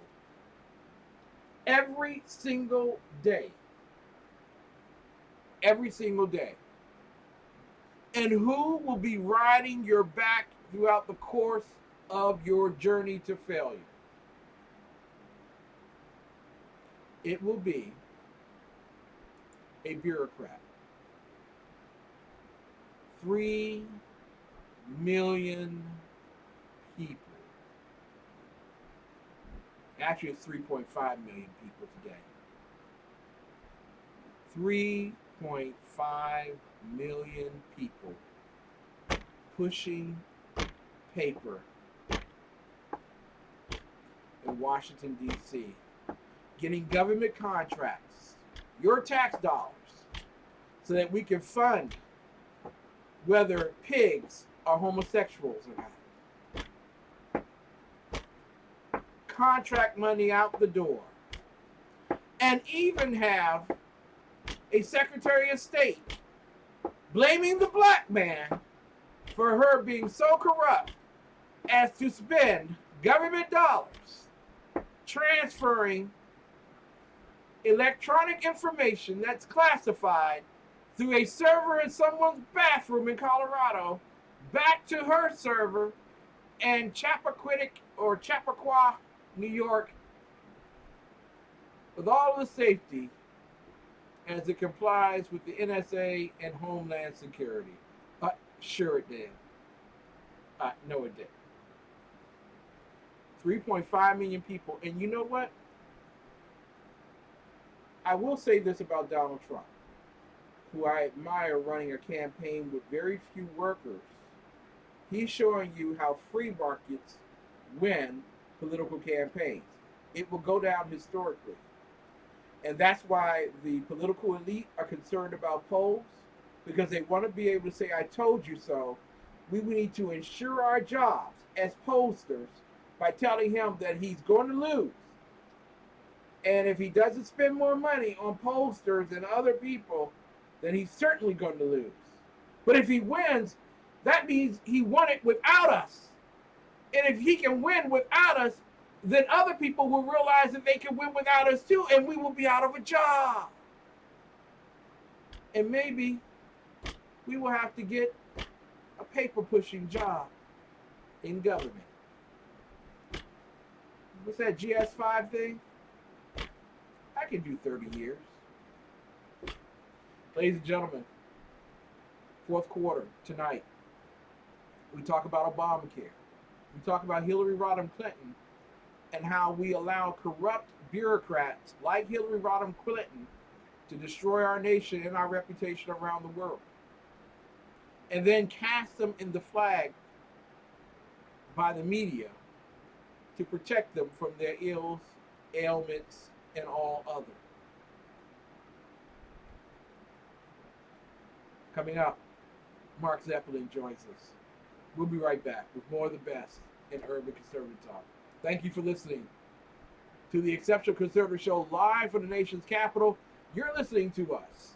every single day. Every single day. And who will be riding your back throughout the course of your journey to failure? It will be a bureaucrat. 3 million people. Actually, it's 3.5 million people today. 3.5 million people pushing paper in Washington, D.C., getting government contracts, your tax dollars, so that we can fund whether pigs are homosexuals or not. Contract money out the door. And even have a Secretary of State blaming the black man for her being so corrupt as to spend government dollars transferring electronic information that's classified through a server in someone's bathroom in Colorado back to her server in Chappaqua, New York, with all the safety as it complies with the NSA and Homeland Security. Sure it did. No, it didn't. 3.5 million people. And you know what? I will say this about Donald Trump, who I admire running a campaign with very few workers. He's showing you how free markets win political campaigns. It will go down historically. And that's why the political elite are concerned about polls, because they want to be able to say, I told you so. We need to ensure our jobs as pollsters by telling him that he's going to lose. And if he doesn't spend more money on pollsters and other people, then he's certainly going to lose. But if he wins, that means he won it without us. And if he can win without us, then other people will realize that they can win without us too, and we will be out of a job. And maybe we will have to get a paper pushing job in government. what's that GS5 thing? I can do 30 years. Ladies and gentlemen, fourth quarter tonight, we talk about Obamacare. We talk about Hillary Rodham Clinton and how we allow corrupt bureaucrats like Hillary Rodham Clinton to destroy our nation and our reputation around the world. And then cast them in the flag by the media to protect them from their ills, ailments, and all other. Coming up, Mark Zeppelin joins us. We'll be right back with more of the best in urban conservative talk. Thank you for listening to the Exceptional Conservative Show live from the nation's capital. You're listening to us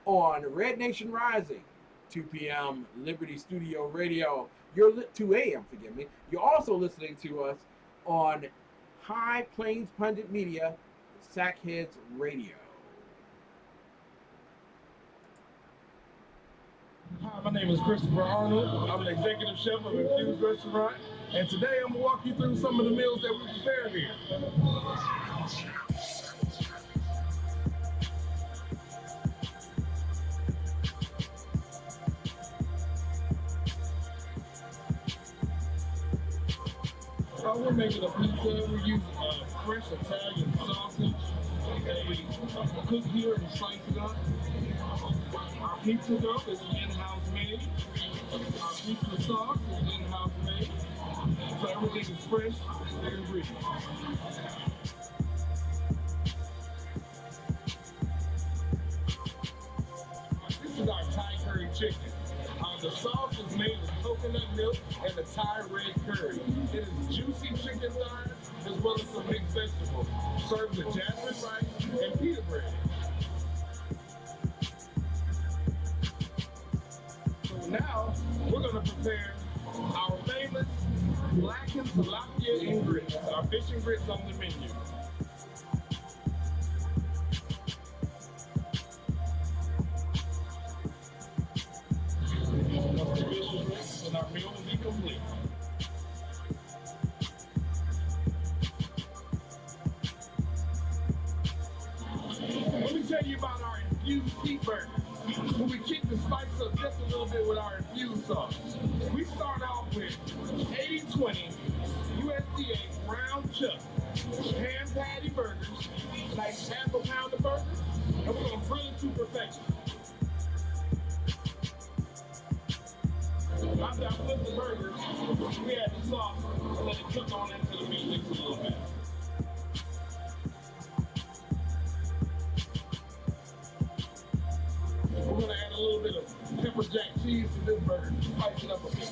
on Red Nation Rising, 2 p.m. Liberty Studio Radio. You're 2 a.m. Forgive me. You're also listening to us on High Plains Pundit Media, Sackheads Radio. Hi, my name is Christopher Arnold. I'm the executive chef of Infused Restaurant, and today I'm gonna walk you through some of the meals that we prepare here. We're making a pizza. We use fresh Italian sausage. They cook here and slice it up. Our pizza dough is in-house made. Our pizza sauce is in-house made. So everything is fresh and ingredients. This is our Thai curry chicken. The sauce is made with coconut milk and the Thai red curry. It is juicy chicken thighs as well as some mixed vegetables, served with jasmine rice and pita bread. So now we're going to prepare our famous blackened tilapia and grits, our fish and grits on the menu. And our meal will be complete. Let me tell you about our infused beef burger. When we kick the spice up just a little bit with our infused sauce. We start off with 80-20 USDA round chuck hand patty burgers, like half a pound of burger, and we're gonna grill it to perfection. After I flip the burger, we add the sauce and let it cook on into the meat mix a little bit. We're going to add a little bit of pepper jack cheese to this burger to spice it up a bit.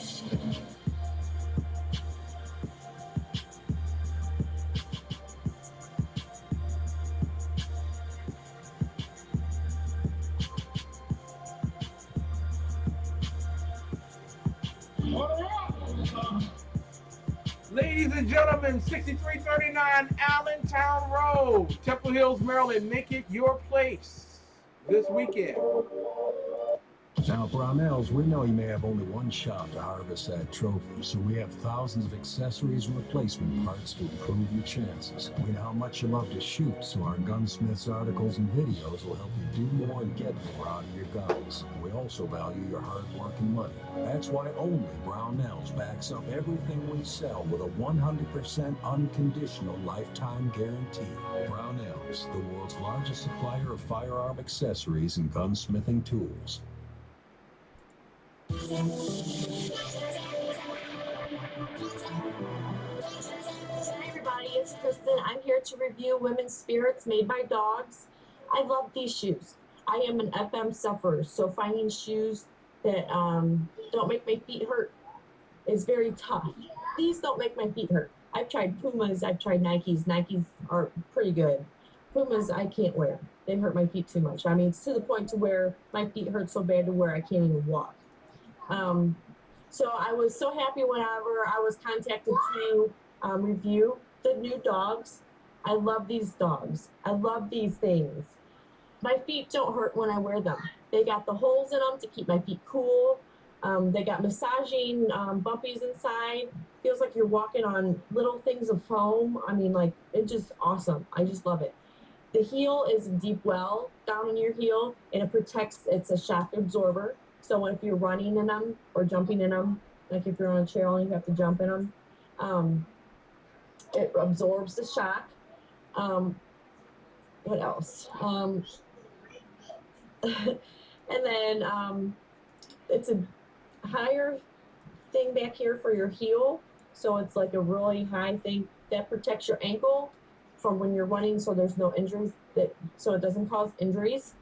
Ladies and gentlemen, 6339 Allentown Road, Temple Hills, Maryland. Make it your place this weekend. Now, Brownells, we know you may have only one shot to harvest that trophy, so we have thousands of accessories and replacement parts to improve your chances. We know how much you love to shoot, so our gunsmiths articles and videos will help you do more and get more out of your guns. We also value your hard work and money. That's why only Brownells backs up everything we sell with a 100% unconditional lifetime guarantee. Brownells, the world's largest supplier of firearm accessories and gunsmithing tools. Hi everybody, it's Kristen. I'm here to review women's spirits made by dogs. I love these shoes. I am an FM sufferer, so finding shoes that don't make my feet hurt is very tough. These don't make my feet hurt. I've tried Pumas, I've tried Nikes. Nikes are pretty good. Pumas I can't wear. They hurt my feet too much. I mean, it's to the point to where my feet hurt so bad to where I can't even walk. So I was so happy whenever I was contacted to review the new dogs. I love these dogs. I love these things. My feet don't hurt when I wear them. They got the holes in them to keep my feet cool. They got massaging bumpies inside. feels like you're walking on little things of foam. I mean, like, it's just awesome. I just love it. The heel is a deep well down in your heel, and it protects, it's a shock absorber. So if you're running in them or jumping in them, like if you're on a trail and you have to jump in them, it absorbs the shock. What else? And then it's a higher thing back here for your heel. So it's like a really high thing that protects your ankle from when you're running, so there's no injuries, so it doesn't cause injuries.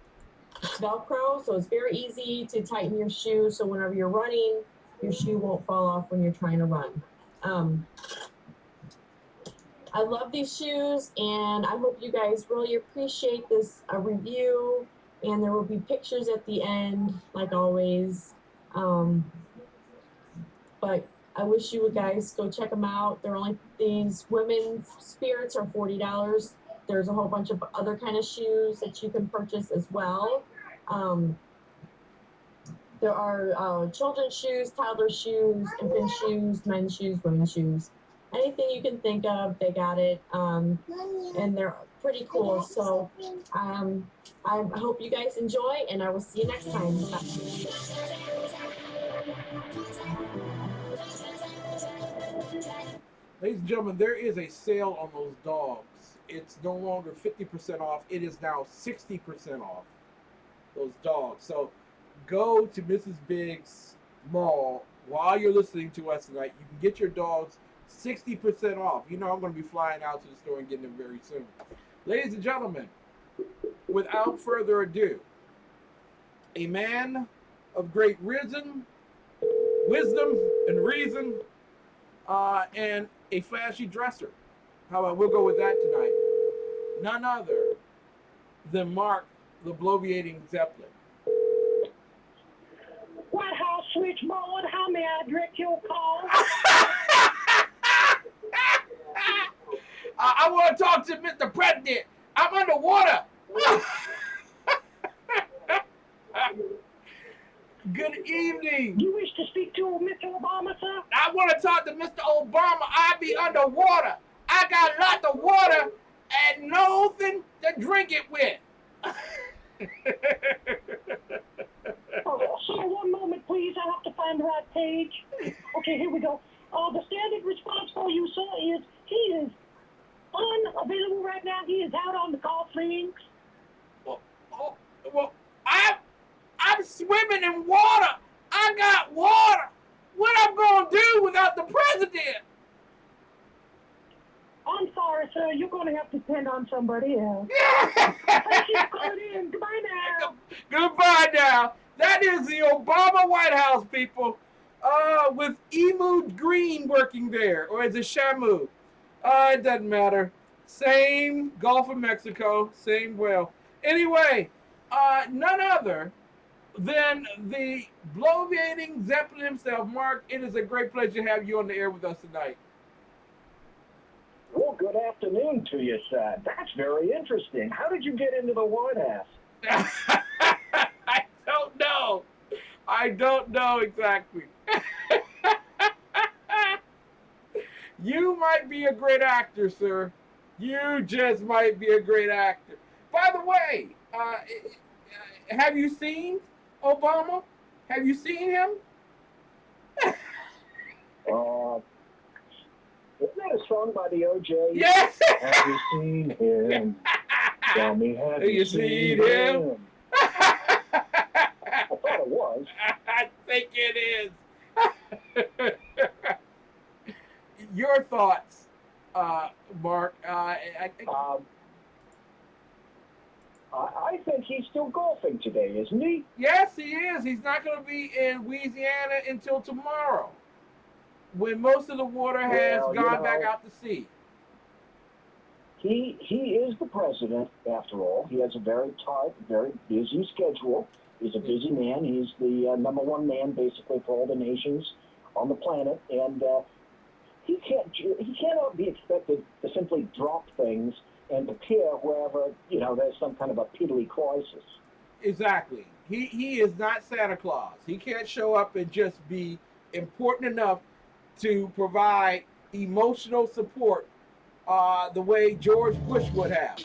It's Velcro, so it's very easy to tighten your shoe, so whenever you're running, your shoe won't fall off when you're trying to run. I love these shoes, and I hope you guys really appreciate this review, and there will be pictures at the end, like always. But I wish you would guys go check them out. They're only, these women's spirits are $40. There's a whole bunch of other kind of shoes that you can purchase as well. There are children's shoes, toddler shoes, infant shoes, men's shoes, women's shoes. Anything you can think of, they got it. And they're pretty cool. So I hope you guys enjoy, and I will see you next time. Bye. Ladies and gentlemen, there is a sale on those dogs. It's no longer 50% off. It is now 60% off those dogs. So go to Mrs. Big's Mall while you're listening to us tonight. You can get your dogs 60% off. You know I'm going to be flying out to the store and getting them very soon. Ladies and gentlemen, without further ado, a man of great wisdom and reason, and a flashy dresser. How about we'll go with that tonight? None other than Mark the Bloviating Zeppelin. White House switchboard, how may I direct your call? I want to talk to Mr. President. I'm underwater. Good evening. You wish to speak to Mr. Obama, sir? I want to talk to Mr. Obama. I be underwater. I got lots of water and nothing to drink it with. Oh, sir, one moment, please. I have to find the right page. Okay, here we go. The standard response for you, sir, is he is unavailable right now. He is out on the golf links. Well, I'm swimming in water. I got water. What I'm going to do without the president? I'm sorry, sir. You're going to have to depend on somebody else. Thank you for calling in. Goodbye now. Goodbye now. That is the Obama White House, people. With Emu Green working there. Or is it Shamu? It doesn't matter. Same Gulf of Mexico. Same whale. Anyway, none other than the Bloviating Zeppelin himself. Mark, it is a great pleasure to have you on the air with us tonight. Well, good afternoon to you, sir. That's very interesting. How did you get into the White House? I don't know exactly. You might be a great actor, sir. You just might be a great actor. By the way, have you seen Obama? Have you seen him? Isn't that a song by the O.J.? Yes! Have you seen him? Tell me, have you seen him? I thought it was. I think it is. Your thoughts, Mark? I think he's still golfing today, isn't he? Yes, he is. He's not going to be in Louisiana until tomorrow, when most of the water has gone back out to sea. He is the president, after all. He has a very tight, very busy schedule. He's a busy man. He's the number one man, basically, for all the nations on the planet. And he cannot be expected to simply drop things and appear wherever, there's some kind of a piddly crisis. Exactly. He is not Santa Claus. He can't show up and just be important enough to provide emotional support the way George Bush would have.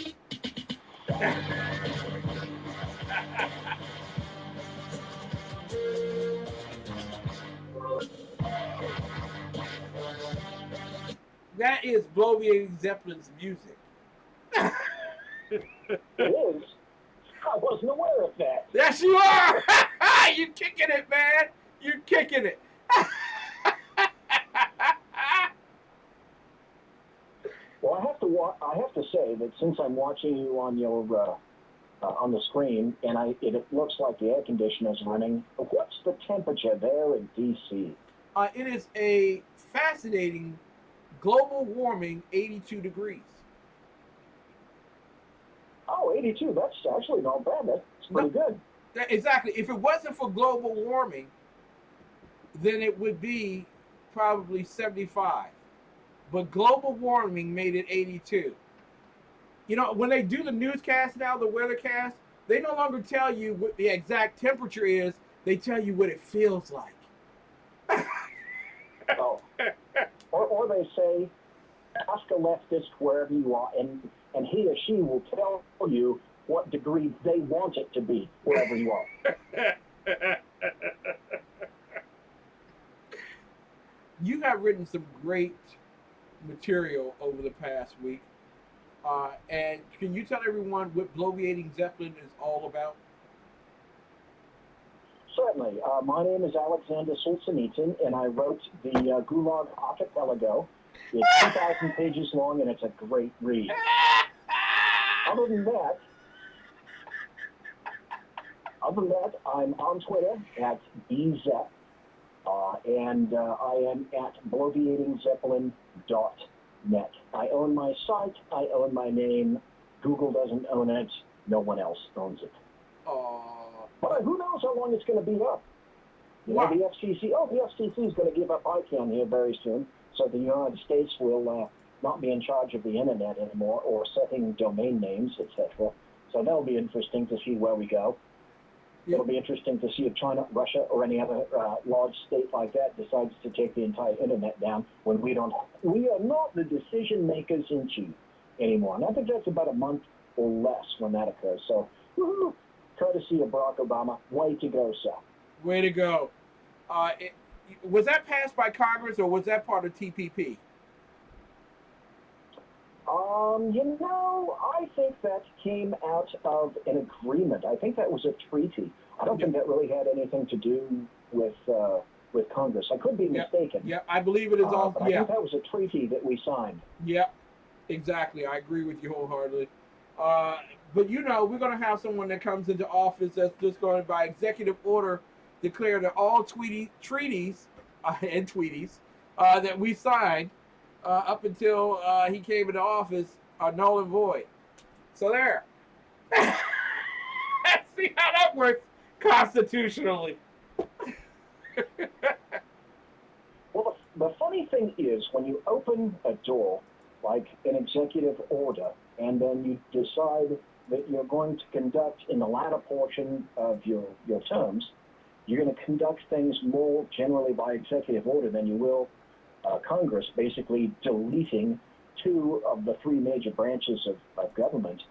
That is Bloviating Zeppelin's music. It is? I wasn't aware of that. Yes, you are! You're kicking it, man! You're kicking it! Well, I have to say that since I'm watching you on your on the screen, and it looks like the air conditioner is running, what's the temperature there in D.C.? It is a fascinating global warming 82 degrees. Oh, 82. That's actually not bad. That's pretty good. Exactly. If it wasn't for global warming, then it would be probably 75. But global warming made it 82. You know, when they do the newscast now, the weathercast, they no longer tell you what the exact temperature is. They tell you what it feels like. Oh. Or they say, ask a leftist wherever you are, and he or she will tell you what degree they want it to be wherever you are. You have written some great material over the past week. And can you tell everyone what Bloviating Zeppelin is all about? Certainly. My name is Alexander Solzhenitsyn, and I wrote the Gulag Archipelago. It's 2,000 pages long, and it's a great read. Other than that, I'm on Twitter at bzepp, and I am at bloviatingzeppelin.net. I own my site. I own my name. Google doesn't own it. No one else owns it. But who knows how long it's going to be up? You know, the FCC is going to give up ICANN here very soon, so the United States will not be in charge of the internet anymore or setting domain names, etc. So that'll be interesting to see where we go. It'll be interesting to see if China, Russia, or any other large state like that decides to take the entire internet down when we are not the decision makers in chief anymore. And I think that's about a month or less when that occurs. So, woohoo! Courtesy of Barack Obama. Way to go, sir. Way to go. Was that passed by Congress or was that part of TPP? You know, I think that came out of an agreement. I think that was a treaty. I don't think that really had anything to do with Congress. I could be mistaken. Yeah, I believe it is all. But I think that was a treaty that we signed. Yeah, exactly. I agree with you wholeheartedly. But you know, we're going to have someone that comes into office that's just going to, by executive order, declare that all treaties and tweeties that we signed up until he came into office are null and void. So there. See how that works constitutionally. Well, the funny thing is, when you open a door, like an executive order, and then you decide that you're going to conduct in the latter portion of your terms, you're going to conduct things more generally by executive order than you will Congress, basically deleting two of the three major branches of government.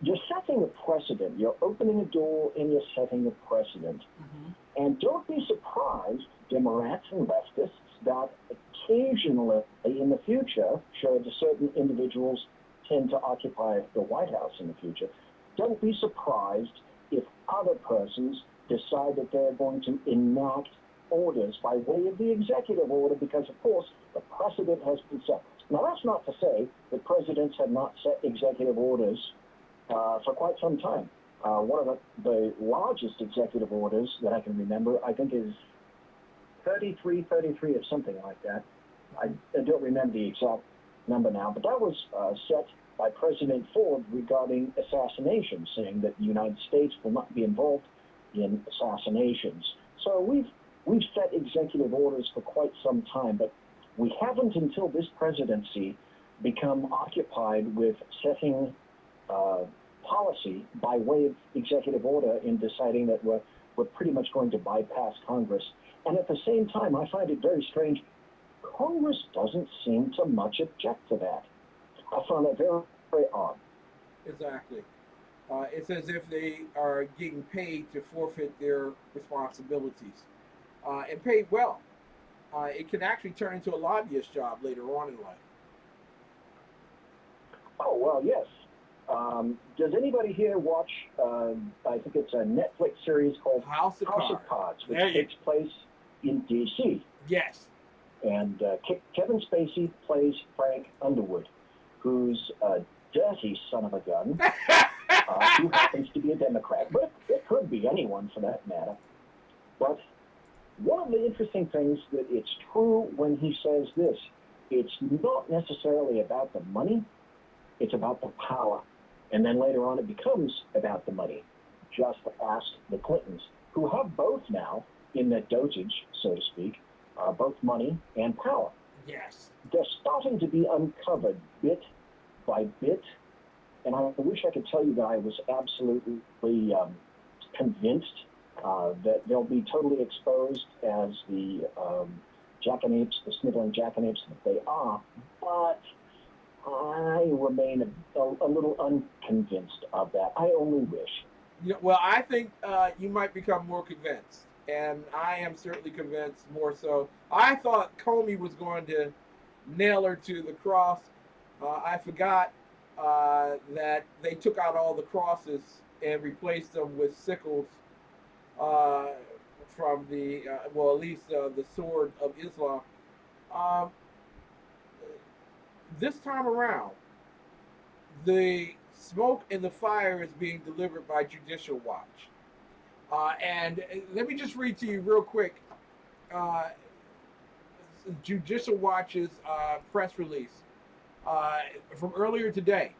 You're setting a precedent. You're opening a door and you're setting a precedent. Mm-hmm. And don't be surprised, Democrats and leftists, that occasionally in the future, should certain individuals tend to occupy the White House in the future, don't be surprised if other persons decide that they're going to enact orders by way of the executive order because, of course, the precedent has been set. Now, that's not to say that presidents have not set executive orders for quite some time. One of the largest executive orders that I can remember, I think, is 3333 or something like that. I don't remember the exact number now, but that was set by President Ford regarding assassinations, saying that the United States will not be involved in assassinations. So we've set executive orders for quite some time, but we haven't until this presidency become occupied with setting policy by way of executive order in deciding that we're pretty much going to bypass Congress. And at the same time, I find it very strange, Congress doesn't seem to much object to that. I found that very, very odd. Exactly. It's as if they are getting paid to forfeit their responsibilities, and paid well. It can actually turn into a lobbyist job later on in life. Oh, well, yes. Does anybody here watch, I think it's a Netflix series called House of Cards, which There you- takes place in D.C.? Yes. And Kevin Spacey plays Frank Underwood, who's a dirty son of a gun, who happens to be a Democrat, but it could be anyone for that matter. But one of the interesting things that it's true when he says this, it's not necessarily about the money, it's about the power. And then later on it becomes about the money. Just ask the Clintons, who have both now in their dotage, so to speak, both money and power. Yes. They're starting to be uncovered bit by bit, and I wish I could tell you that I was absolutely convinced that they'll be totally exposed as the jackanapes, the sniveling jackanapes that they are, but I remain a little unconvinced of that. I only wish. Well, I think you might become more convinced, and I am certainly convinced more so. I thought Comey was going to nail her to the cross. I forgot that they took out all the crosses and replaced them with sickles from the, well, at least the sword of Islam. This time around, the smoke and the fire is being delivered by Judicial Watch. And let me just read to you real quick Judicial Watch's press release from earlier today.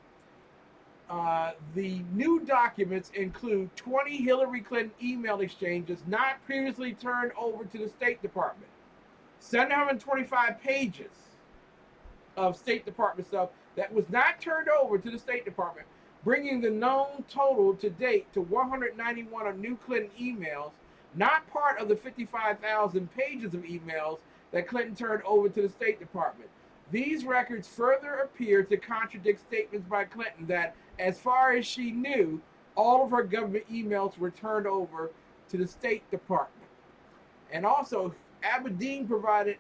The new documents include 20 Hillary Clinton email exchanges not previously turned over to the State Department, 725 pages of State Department stuff that was not turned over to the State Department, bringing the known total to date to 191 of new Clinton emails, not part of the 55,000 pages of emails that Clinton turned over to the State Department. These records further appear to contradict statements by Clinton that, as far as she knew, all of her government emails were turned over to the State Department. And also, Aberdeen provided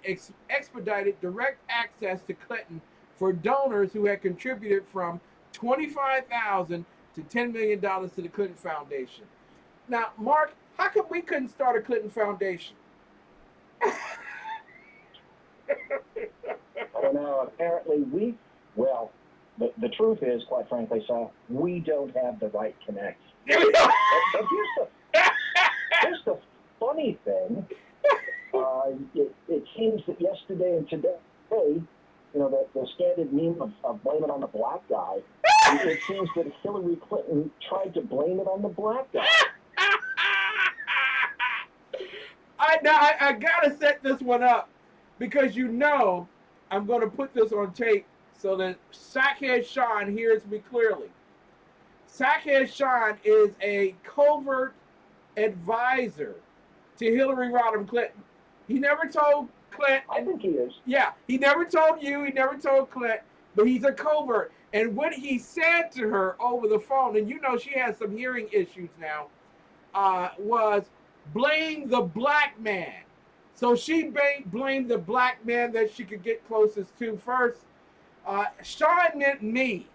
expedited direct access to Clinton for donors who had contributed from $25,000 to $10 million to the Clinton Foundation. Now, Mark, how come we couldn't start a Clinton Foundation? I don't know. Apparently the truth is, quite frankly, sir, we don't have the right connects. But here's the funny thing. It seems that yesterday and today, the standard meme of blame it on the black guy, it seems that Hillary Clinton tried to blame it on the black guy. I gotta set this one up because I'm going to put this on tape so that Sackhead Sean hears me clearly. Sackhead Sean is a covert advisor to Hillary Rodham Clinton. He never told Clinton. I think he is. Yeah, he never told you, he never told Clinton, but he's a covert. And what he said to her over the phone, and she has some hearing issues now, was blame the black man. So she blamed the black man that she could get closest to first. Sean meant me.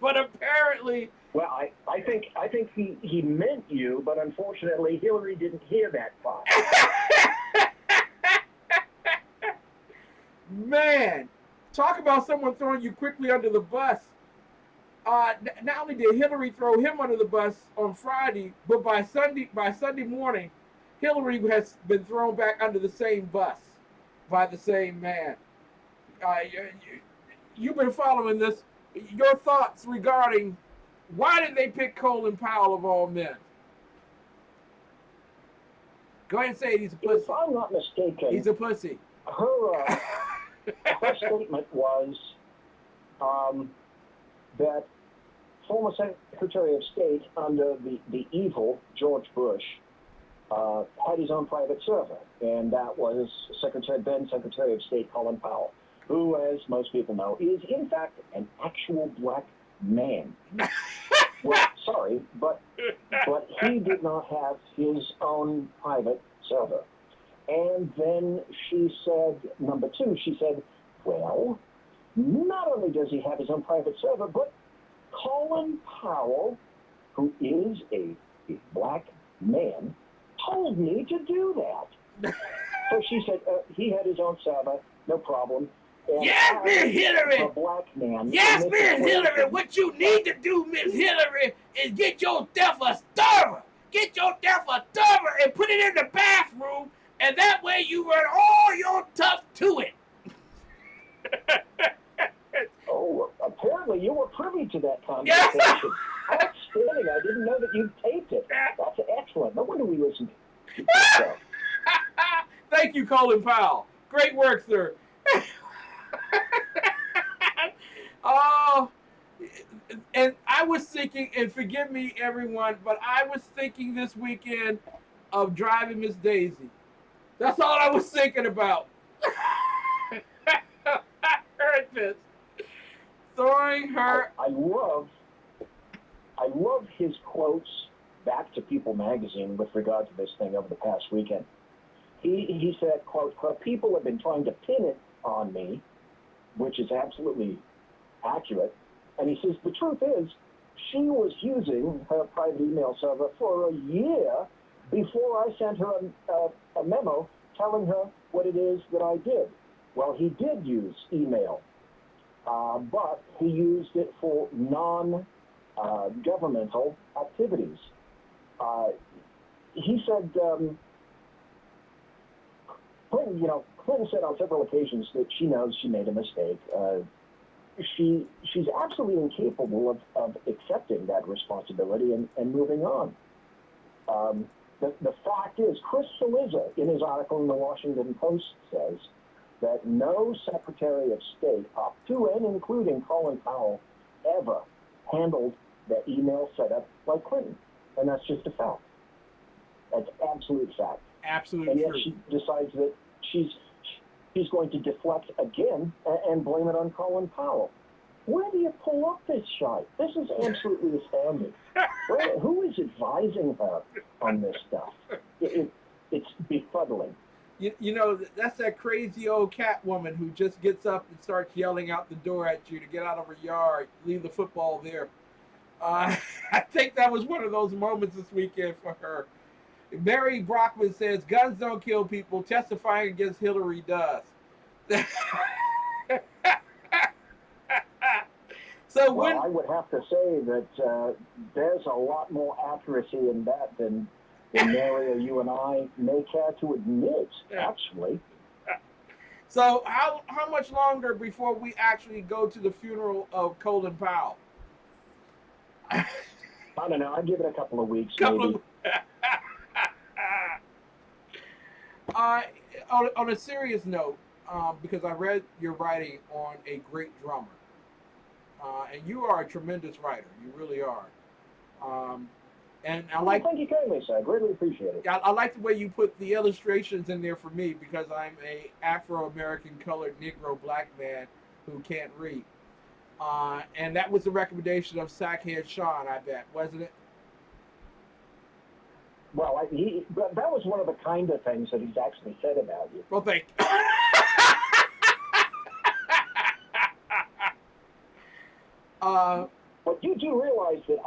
But apparently... Well, I think he meant you, but unfortunately Hillary didn't hear that part. Man, talk about someone throwing you quickly under the bus. Not only did Hillary throw him under the bus on Friday, but by Sunday morning, Hillary has been thrown back under the same bus by the same man. You've been following this. Your thoughts regarding why did they pick Colin Powell of all men? Go ahead and say it. He's a pussy. If I'm not mistaken, he's a pussy. Her statement was that former Secretary of State under the evil George Bush had his own private server, and that was then Secretary of State Colin Powell, who, as most people know, is in fact an actual black man. Well, sorry, but he did not have his own private server. And then she said, number two, she said, well, not only does he have his own private server, but Colin Powell, who is a black man, told me to do that. So she said he had his own server, no problem. And yes, Miss Hillary. A black man. Yes, Miss Hillary. What you need to do, Miss Hillary, is get yourself a server. Get yourself a server and put it in the bathroom, and that way you run all your stuff to it. Oh, apparently you were privy to that conversation. Outstanding. I didn't know that you taped it. That's excellent. No wonder we listened to it. Thank you, Colin Powell. Great work, sir. Oh, and I was thinking, and forgive me, everyone, but I was thinking this weekend of driving Miss Daisy. That's all I was thinking about. Heard this. Throwing her. I love his quotes back to People magazine with regard to this thing over the past weekend. He said, quote, her people have been trying to pin it on me, which is absolutely accurate. And he says, the truth is, she was using her private email server for a year before I sent her a memo telling her what it is that I did. Well, he did use email, but he used it for non-governmental activities. He said, Clinton said on several occasions that she knows she made a mistake. She's absolutely incapable of accepting that responsibility and moving on. The fact is, Chris Cillizza, in his article in the Washington Post, says that no Secretary of State, up to and including Colin Powell, ever handled that email setup like Clinton. And that's just a fact. That's absolute fact. Absolutely. And yet true. she decides that she's going to deflect again and blame it on Colin Powell. Where do you pull up this shite? This is absolutely astounding. Who is advising her on this stuff? It's befuddling. You know, that's that crazy old cat woman who just gets up and starts yelling out the door at you to get out of her yard, leave the football there. I think that was one of those moments this weekend for her. Mary Brockman says, guns don't kill people, testifying against Hillary does. Well, I would have to say that there's a lot more accuracy in that than Mary or you and I may care to admit, actually. So how much longer before we actually go to the funeral of Colin Powell? I don't know. I'd give it a couple of weeks, maybe. On a serious note, because I read your writing on a great drummer, and you are a tremendous writer. You really are. And I like. Thank you kindly, sir. I greatly appreciate it. I like the way you put the illustrations in there for me because I'm a Afro-American colored Negro black man who can't read. And that was the recommendation of Sackhead Sean, I bet, wasn't it? Well, that was one of the kind of things that he's actually said about you. Well, thank you. But you do realize that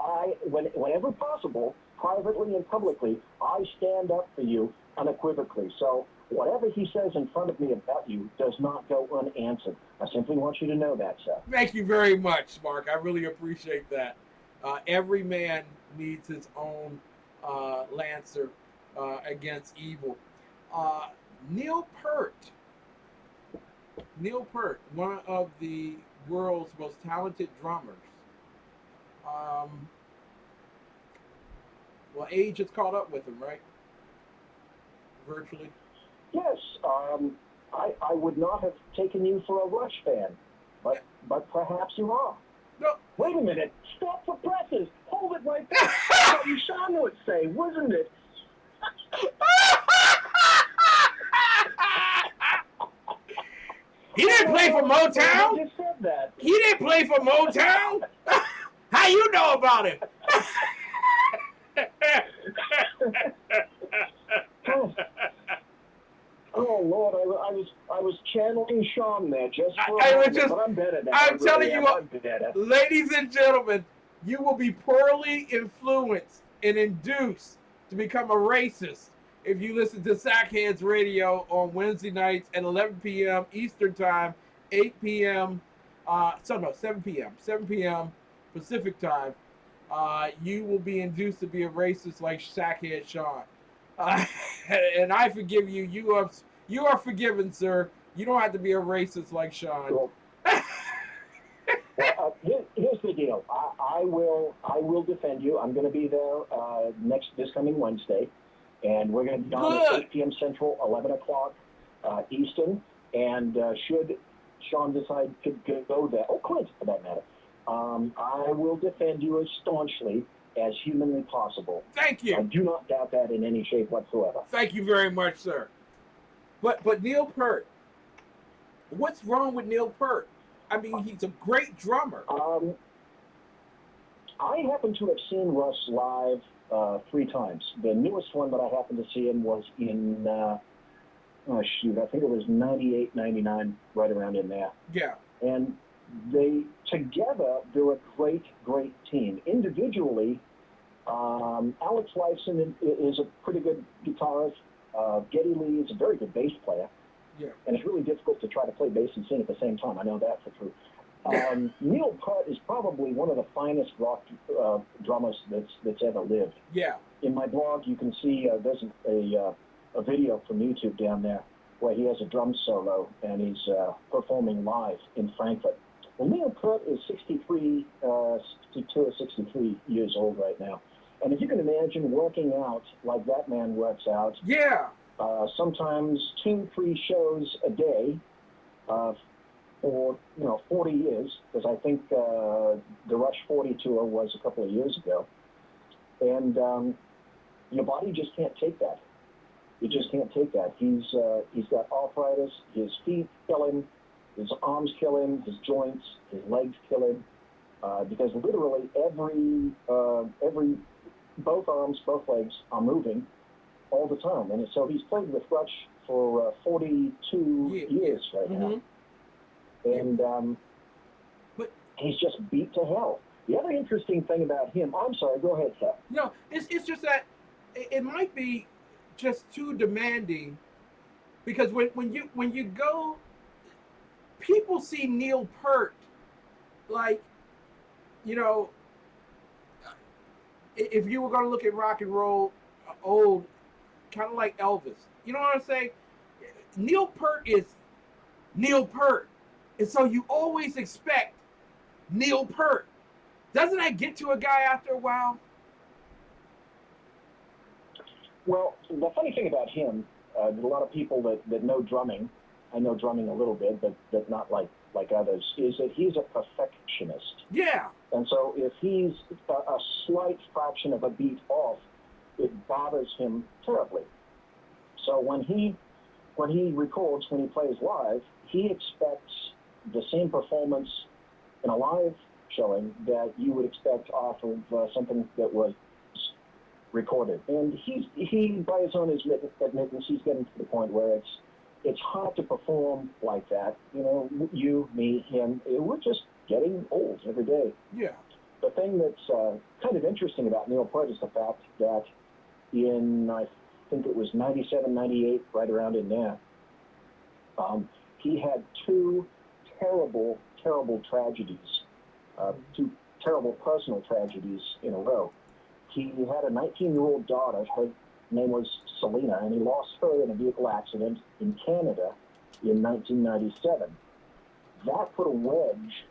whenever possible, privately and publicly, I stand up for you unequivocally. So whatever he says in front of me about you does not go unanswered. I simply want you to know that, sir. Thank you very much, Mark. I really appreciate that. Every man needs his own lancer against evil. Neil Pert, one of the world's most talented drummers. Well, age has caught up with him, right? Virtually. Yes. I would not have taken you for a Rush fan, but perhaps you are. No. Wait a minute. Stop the presses. Hold it right there. That's what you Sean would say, wasn't it? He didn't play for Motown. You just said that. He didn't play for Motown. How you know about him? Oh Lord, I was channeling Sean there just for I a was moment, just- but I'm better now. I'm telling you I'm better. Ladies and gentlemen, you will be poorly influenced and induced to become a racist if you listen to Sackheads Radio on Wednesday nights at 11 p.m. Eastern Time, 8 p.m. 7 p.m. Pacific Time. You will be induced to be a racist like Sackhead Sean. And I forgive you. You are forgiven, sir. You don't have to be a racist like Sean. Cool. Well, here's the deal. I will defend you. I'm going to be there this coming Wednesday, and we're going to be on at 8 p.m. Central, 11 o'clock Eastern. And should Sean decide to go there, or Clint for that matter, I will defend you as staunchly as humanly possible. Thank you. I do not doubt that in any shape whatsoever. Thank you very much, sir. But Neil Pert, what's wrong with Neil Pert? I mean, he's a great drummer. I happen to have seen Russ live 3 times. The newest one that I happened to see him was in, I think it was 98, 99, right around in there. Yeah. And together, they're a great, great team. Individually, Alex Lifeson is a pretty good guitarist. Geddy Lee is a very good bass player. Yeah. And it's really difficult to try to play bass and sing at the same time. I know that for true. Neil Pert is probably one of the finest rock drummers that's ever lived. Yeah. In my blog, you can see there's a video from YouTube down there where he has a drum solo and he's performing live in Frankfurt. Well, Neil Pert is 62 or 63 years old right now. And if you can imagine working out like that man works out, yeah, sometimes 2-3 shows a day for 40 years, because I think the Rush 40 tour was a couple of years ago, and your body just can't take that. You just can't take that. He's got arthritis. His feet kill him. His arms kill him. His joints, his legs kill him, because literally every both arms, both legs are moving all the time. And so he's played with Rush for 42 years right now. And but he's just beat to hell. The other interesting thing about him, I'm sorry, go ahead, sir. No, it's just that it might be just too demanding, because when you go, people see Neil Pert like, if you were going to look at rock and roll old, kind of like Elvis, you know what I'm saying? Neil Pert is Neil Pert, and so you always expect Neil Pert. Doesn't that get to a guy after a while? Well, the funny thing about him, there's a lot of people that know drumming. I know drumming a little bit, but not like others, is that he's a perfectionist. Yeah. And so if he's a slight fraction of a beat off, it bothers him terribly. So when he records, when he plays live, he expects the same performance in a live showing that you would expect off of something that was recorded. And he by his own admittance, he's getting to the point where it's hard to perform like that. You, me, him, we're just getting old every day. Yeah. The thing that's kind of interesting about Neil Pert is the fact that in, I think it was 97, 98, right around in there, he had 2 terrible, terrible tragedies, 2 terrible personal tragedies in a row. He had a 19-year-old daughter. Her name was Selena, and he lost her in a vehicle accident in Canada in 1997. That put a wedge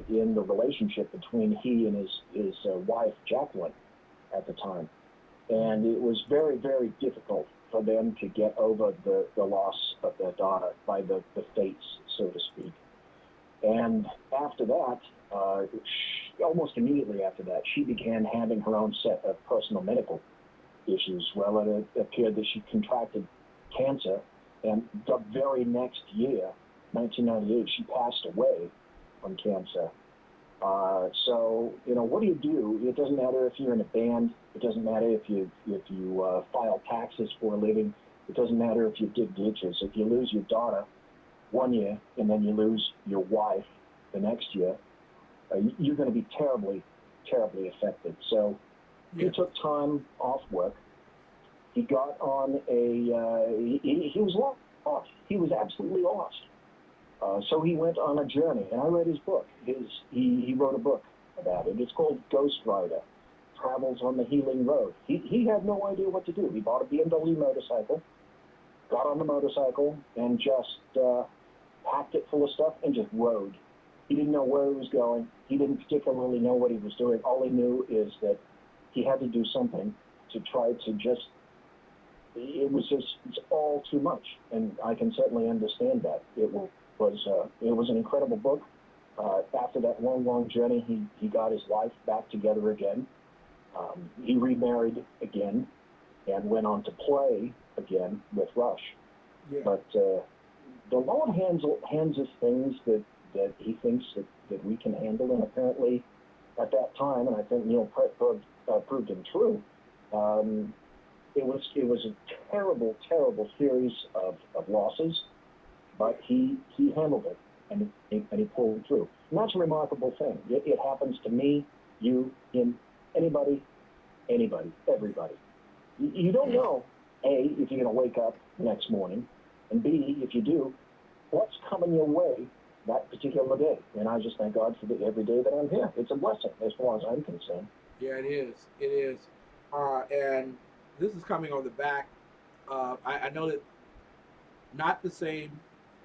in the relationship between he and his wife, Jacqueline, at the time. And it was very, very difficult for them to get over the loss of their daughter by the fates, so to speak. And after that, almost immediately after that, she began having her own set of personal medical issues. Well, it appeared that she contracted cancer, and the very next year, 1998, she passed away from cancer. So, what do? It doesn't matter if you're in a band. It doesn't matter if you file taxes for a living. It doesn't matter if you dig ditches. If you lose your daughter one year and then you lose your wife the next year, you're going to be terribly, terribly affected. So he took time off work. He got on he was lost. He was absolutely lost. So he went on a journey, and I read his book. He wrote a book about it. It's called Ghost Rider, Travels on the Healing Road. He had no idea what to do. He bought a BMW motorcycle, got on the motorcycle, and just packed it full of stuff and just rode. He didn't know where he was going. He didn't particularly know what he was doing. All he knew is that he had to do something to try to just, it's all too much. And I can certainly understand that. It was an incredible book. After that long, long journey, he got his life back together again. He remarried again and went on to play again with Rush. Yeah. But the Lord hands us things that he thinks that we can handle, and apparently at that time, and I think Neil Pert proved him true, it was a terrible, terrible series of losses, but he handled it, and he pulled through. And that's a remarkable thing. It happens to me, you, him, anybody, everybody. You don't know, A, if you're going to wake up next morning, and B, if you do, what's coming your way that particular day. And I just thank God for every day that I'm here. It's a blessing as far as I'm concerned. Yeah, it is. It is. And this is coming on the back. I know that not the same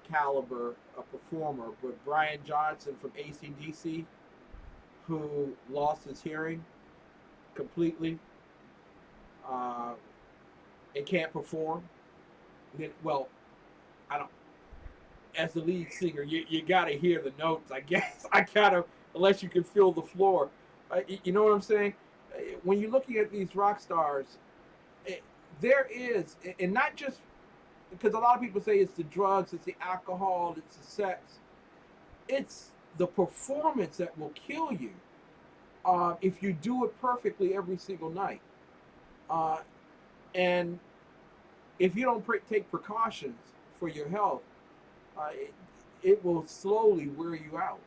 caliber of performer, but Brian Johnson from AC/DC, who lost his hearing completely and can't perform. Well, I don't. As the lead singer, you got to hear the notes, I guess. Unless you can feel the floor. You know what I'm saying? When you're looking at these rock stars, there is, and not just because a lot of people say it's the drugs, it's the alcohol, it's the sex. It's the performance that will kill you if you do it perfectly every single night. And if you don't take precautions for your health, it will slowly wear you out.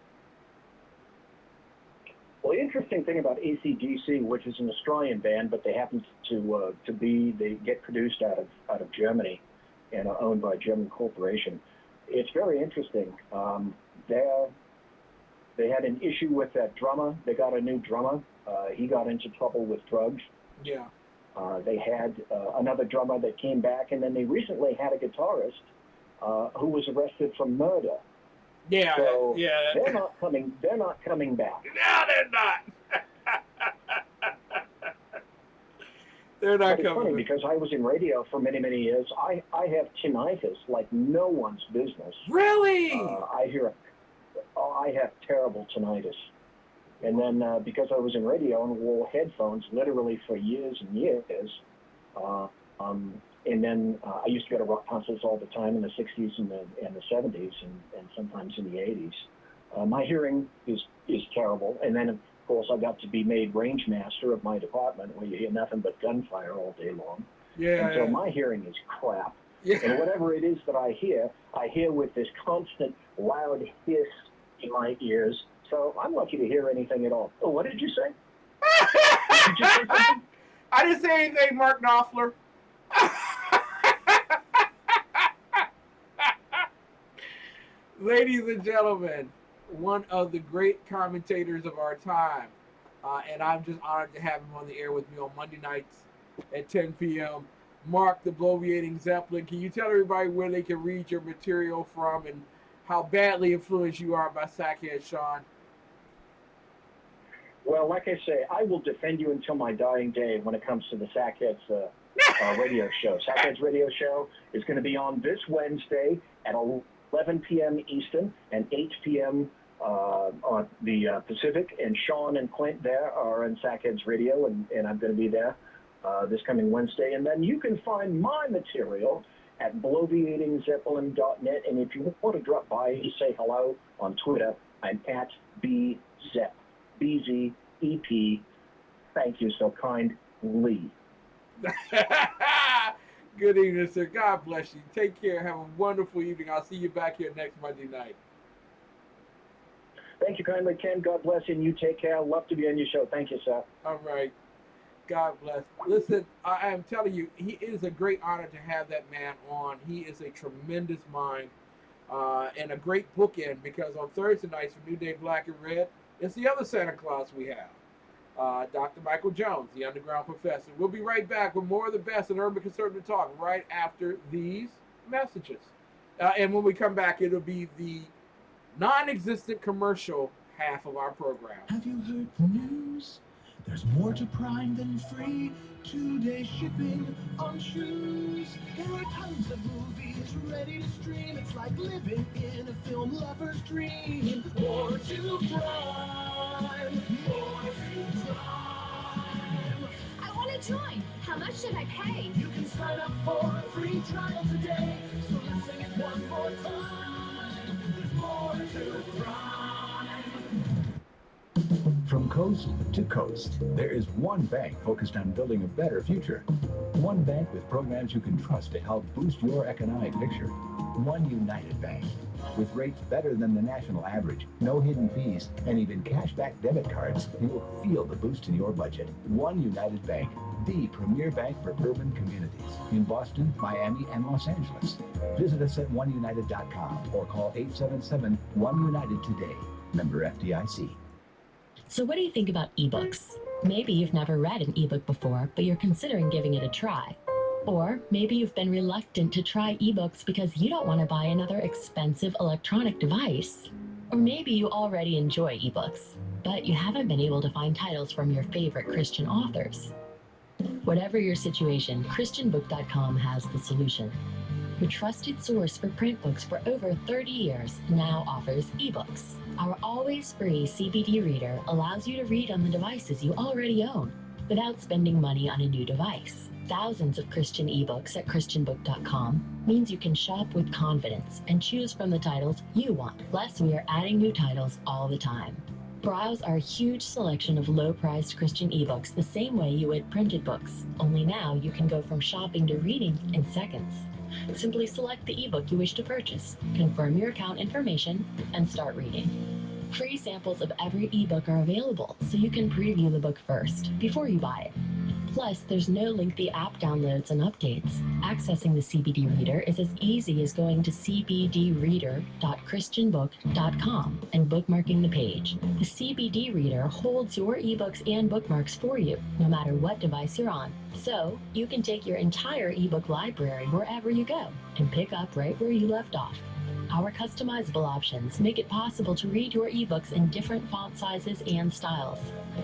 Well, the interesting thing about AC/DC, which is an Australian band, but they happen they get produced out of Germany and are owned by a German corporation. It's very interesting. They had an issue with that drummer. They got a new drummer. He got into trouble with drugs. Yeah. They had another drummer that came back, and then they recently had a guitarist who was arrested for murder. Yeah, so yeah. They're not coming back. No, they're not. They're not but it's coming funny back. because I was in radio for many, many years. I have tinnitus like no one's business. Really? I have terrible tinnitus. And then because I was in radio and wore headphones literally for years and years, and then I used to go to rock concerts all the time in the 60s and the 70s and sometimes in the 80s. My hearing is terrible. And then, of course, I got to be made range master of my department where you hear nothing but gunfire all day long. Yeah. And so my hearing is crap. Yeah. And whatever it is that I hear with this constant loud hiss in my ears. So I'm lucky to hear anything at all. Oh, what did you say? Did you say something? I didn't say anything, Mark Knopfler. Ladies and gentlemen, one of the great commentators of our time, and I'm just honored to have him on the air with me on Monday nights at 10 p.m. Mark the Bloviating Zeppelin. Can you tell everybody where they can read your material from and how badly influenced you are by Sackhead Sean? Well, like I say, I will defend you until my dying day when it comes to the Sackhead's radio show. Sackhead's radio show is going to be on this Wednesday at 11 p.m. Eastern and 8 p.m. On the Pacific. And Sean and Clint there are on Sackhead's radio, and I'm going to be there. this coming Wednesday. And then you can find my material at bloviatingzeppelin.net. And if you want to drop by, just say hello on Twitter. I'm at BZEP, B-Z-E-P. Thank you so kindly. Good evening, sir. God bless you. Take care. Have a wonderful evening. I'll see you back here next Monday night. Thank you kindly, Ken. God bless you, and you take care. Love to be on your show. Thank you, sir. All right. God bless. Listen, I am telling you, it is a great honor to have that man on. He is a tremendous mind and a great bookend, because on Thursday nights for New Day Black and Red, it's the other Santa Claus we have, Dr. Michael Jones, the underground professor. We'll be right back with more of the best in urban conservative talk right after these messages. And when we come back, it'll be the non-existent commercial half of our program. Have you heard the news? There's more to Prime than free 2-day shipping on shoes. There are tons of movies ready to stream. It's like living in a film lover's dream. More to Prime. More to Prime. I want to join. How much should I pay? You can sign up for a free trial today. So let's sing it one more time. There's more to Prime. From coast to coast, there is one bank focused on building a better future. One bank with programs you can trust to help boost your economic picture. One United Bank. With rates better than the national average, no hidden fees, and even cashback debit cards, you will feel the boost in your budget. One United Bank, the premier bank for urban communities in Boston, Miami, and Los Angeles. Visit us at oneunited.com or call 877-1UNITED today. Member FDIC. So what do you think about ebooks? Maybe you've never read an ebook before, but you're considering giving it a try. Or maybe you've been reluctant to try ebooks because you don't want to buy another expensive electronic device. Or maybe you already enjoy ebooks, but you haven't been able to find titles from your favorite Christian authors. Whatever your situation, ChristianBook.com has the solution. Your trusted source for print books for over 30 years now offers ebooks. Our always free CBD reader allows you to read on the devices you already own without spending money on a new device. Thousands of Christian ebooks at ChristianBook.com means you can shop with confidence and choose from the titles you want. Plus, we are adding new titles all the time. Browse our huge selection of low-priced Christian ebooks the same way you would printed books, only now you can go from shopping to reading in seconds. Simply select the ebook you wish to purchase, confirm your account information, and start reading. Free samples of every ebook are available, so you can preview the book first, before you buy it. Plus, there's no lengthy app downloads and updates. Accessing the CBD Reader is as easy as going to cbdreader.christianbook.com and bookmarking the page. The CBD Reader holds your ebooks and bookmarks for you, no matter what device you're on. So, you can take your entire ebook library wherever you go and pick up right where you left off. Our customizable options make it possible to read your ebooks in different font sizes and styles.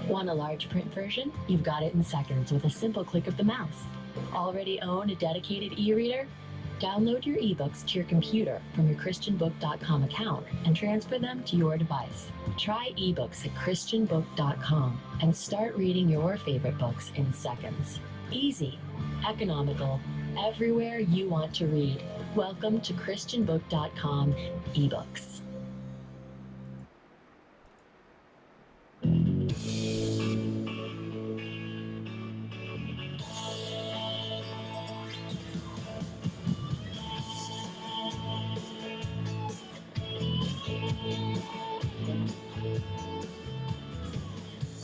Want a large print version? You've got it in seconds with a simple click of the mouse. Already own a dedicated e-reader? Download your ebooks to your computer from your ChristianBook.com account and transfer them to your device. Try ebooks at ChristianBook.com and start reading your favorite books in seconds. Easy, economical, everywhere you want to read. Welcome to ChristianBook.com ebooks.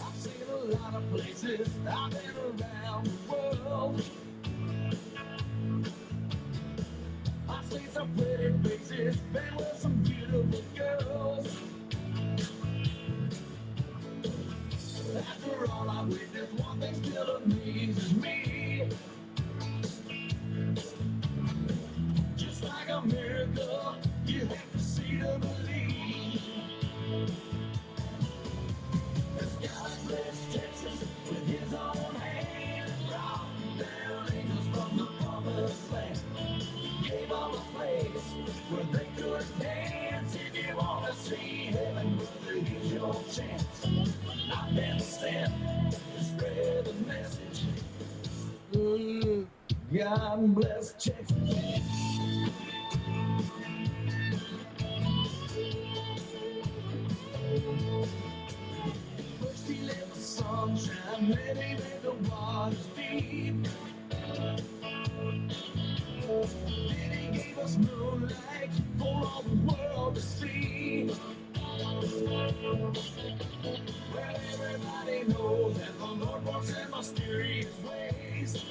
I've seen a lot of places, I've been around the world. I've seen some pretty faces, been with some beautiful girls. After all I witnessed, one thing still amazes me. Just like a miracle, you have to see to believe. This guy lives Texas with his own hand, brought down angels from the promised land. Gave them a place where they could dance. If you want to see heaven, brother, here's your chance. I've been sent to spread the message. Texas. First he let the sun shine, then he made the waters deep. Then he gave us moonlight for all the world to see. Well, everybody knows that the Lord works in mysterious ways.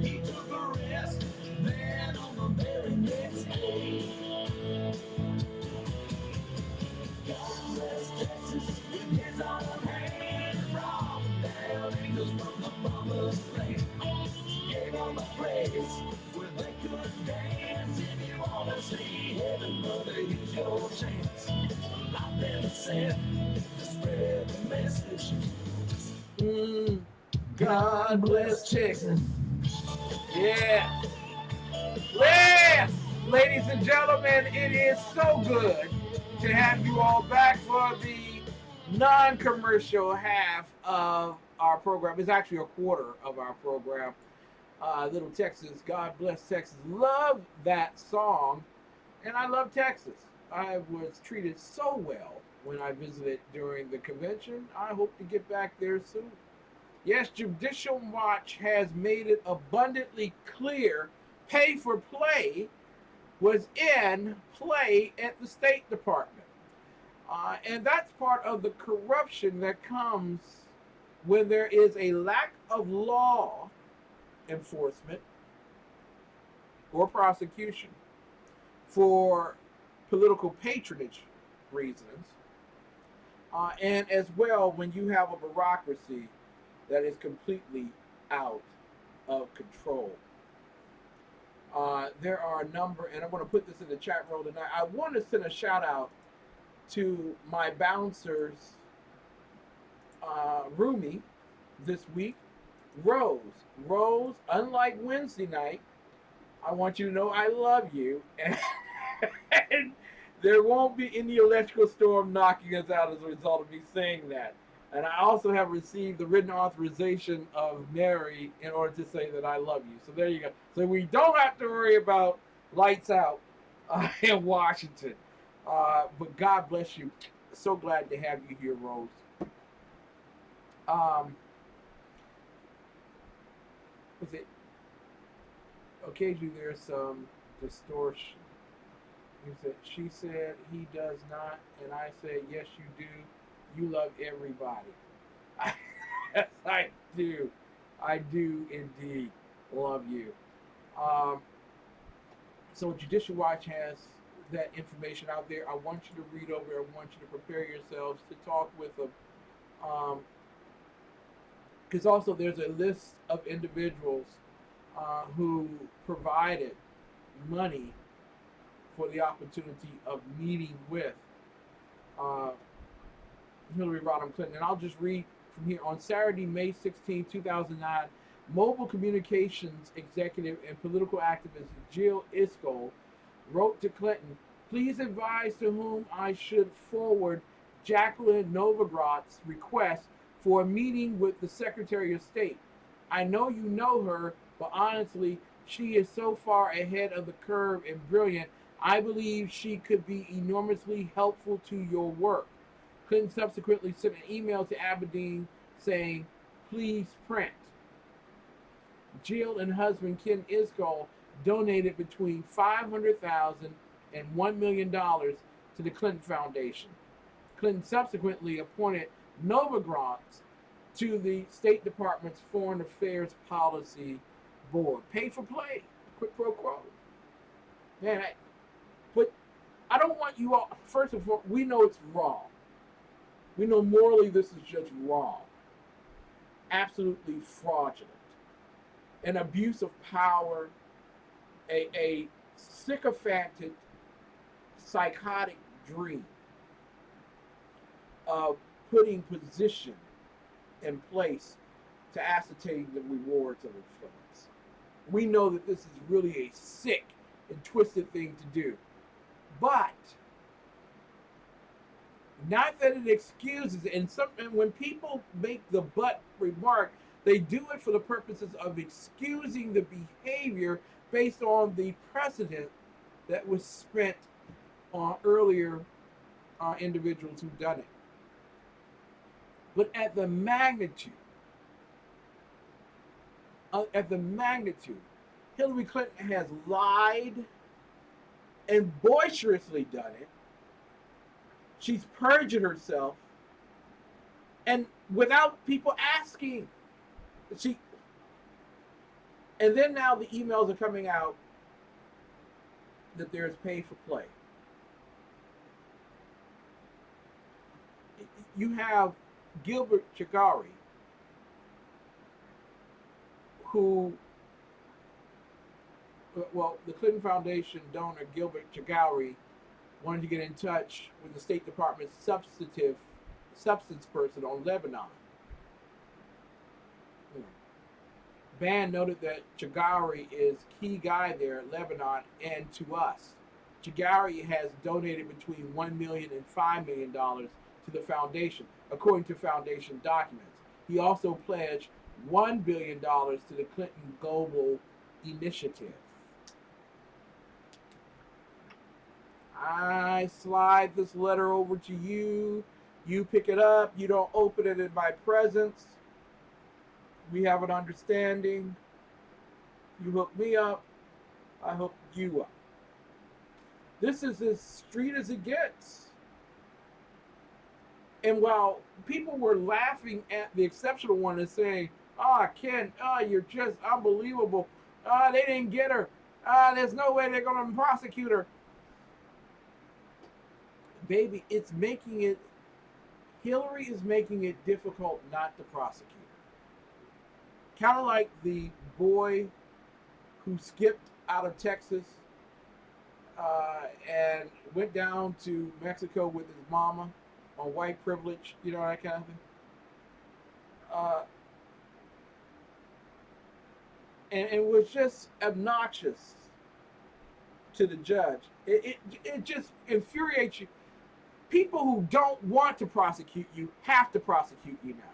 He took a rest, then on the very next day, God bless Texas with his arm hand, brought down angels from the promised land. Gave them a place where they could dance. If you want to see heaven, brother, here's your chance. I've been sent to spread the message. God bless Texas. Yeah. Yeah. Ladies and gentlemen, it is so good to have you all back for the non-commercial half of our program. It's actually a quarter of our program. Little Texas, God bless Texas. Love that song, and I love Texas. I was treated so well when I visited during the convention. I hope to get back there soon. Yes, Judicial Watch has made it abundantly clear pay for play was in play at the State Department. And that's part of the corruption that comes when there is a lack of law enforcement or prosecution for political patronage reasons. And as well, when you have a bureaucracy that is completely out of control. There are a number, and I'm going to put this in the chat room tonight. I want to send a shout out to my bouncers, roomie this week, Rose. Rose, unlike Wednesday night, I want you to know I love you, and there won't be any electrical storm knocking us out as a result of me saying that. And I also have received the written authorization of Mary in order to say that I love you. So there you go. So we don't have to worry about lights out in Washington. But God bless you. So glad to have you here, Rose. Was it? Occasionally there's some distortion. She said he does not, and I said yes you do. You love everybody. Yes, I do. I do indeed love you. So Judicial Watch has that information out there. I want you to read over. I want you to prepare yourselves to talk with them. Because also there's a list of individuals who provided money for the opportunity of meeting with Hillary Rodham Clinton. And I'll just read from here. On Saturday, May 16, 2009, mobile communications executive and political activist Jill Iskol wrote to Clinton, please advise to whom I should forward Jacqueline Novogratz' request for a meeting with the Secretary of State. I know you know her, but honestly, she is so far ahead of the curve and brilliant, I believe she could be enormously helpful to your work. Clinton subsequently sent an email to Aberdeen saying, please print. Jill and husband Ken Iskol donated between $500,000 and $1 million to the Clinton Foundation. Clinton subsequently appointed Novogratz to the State Department's Foreign Affairs Policy Board. Pay for play, quid pro quo. Man, but I don't want you all, first of all, we know it's wrong. We know morally this is just wrong. Absolutely fraudulent. An abuse of power, a sycophantic, psychotic dream of putting position in place to ascertain the rewards of influence. We know that this is really a sick and twisted thing to do. But not that it excuses it. And when people make the but remark, They do it for the purposes of excusing the behavior based on the precedent that was spent on earlier individuals who've done it. But at the magnitude, Hillary Clinton has lied and boisterously done it. She's perjured herself, and without people asking. And then now the emails are coming out that there's pay for play. You have Gilbert Chagari, who, well, the Clinton Foundation donor Gilbert Chagari wanted to get in touch with the State Department's substance person on Lebanon. Ban noted that Chagari is key guy there at Lebanon and to us. Chagari has donated between $1 million and $5 million to the foundation, according to foundation documents. He also pledged $1 billion to the Clinton Global Initiative. I slide this letter over to you. You pick it up. You don't open it in my presence. We have an understanding. You hook me up. I hook you up. This is as street as it gets. And while people were laughing at the exceptional one and saying, "Oh, Ken, oh, you're just unbelievable. Oh, they didn't get her. There's no way they're going to prosecute her." Baby, it's making it, Hillary is making it difficult not to prosecute her. Kind of like the boy who skipped out of Texas and went down to Mexico with his mama on white privilege, you know, that kind of thing. And it was just obnoxious to the judge. It just infuriates you. People who don't want to prosecute you have to prosecute you now.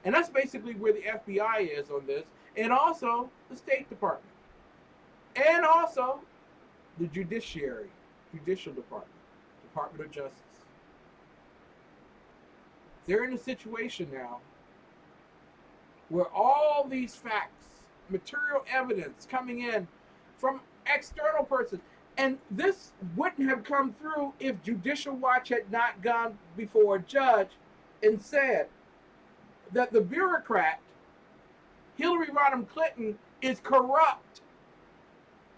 And that's basically where the FBI is on this, and also the State Department, and also the judicial department, Department of Justice. They're in a situation now where all these facts, material evidence coming in from external persons, and this wouldn't have come through if Judicial Watch had not gone before a judge and said that the bureaucrat, Hillary Rodham Clinton, is corrupt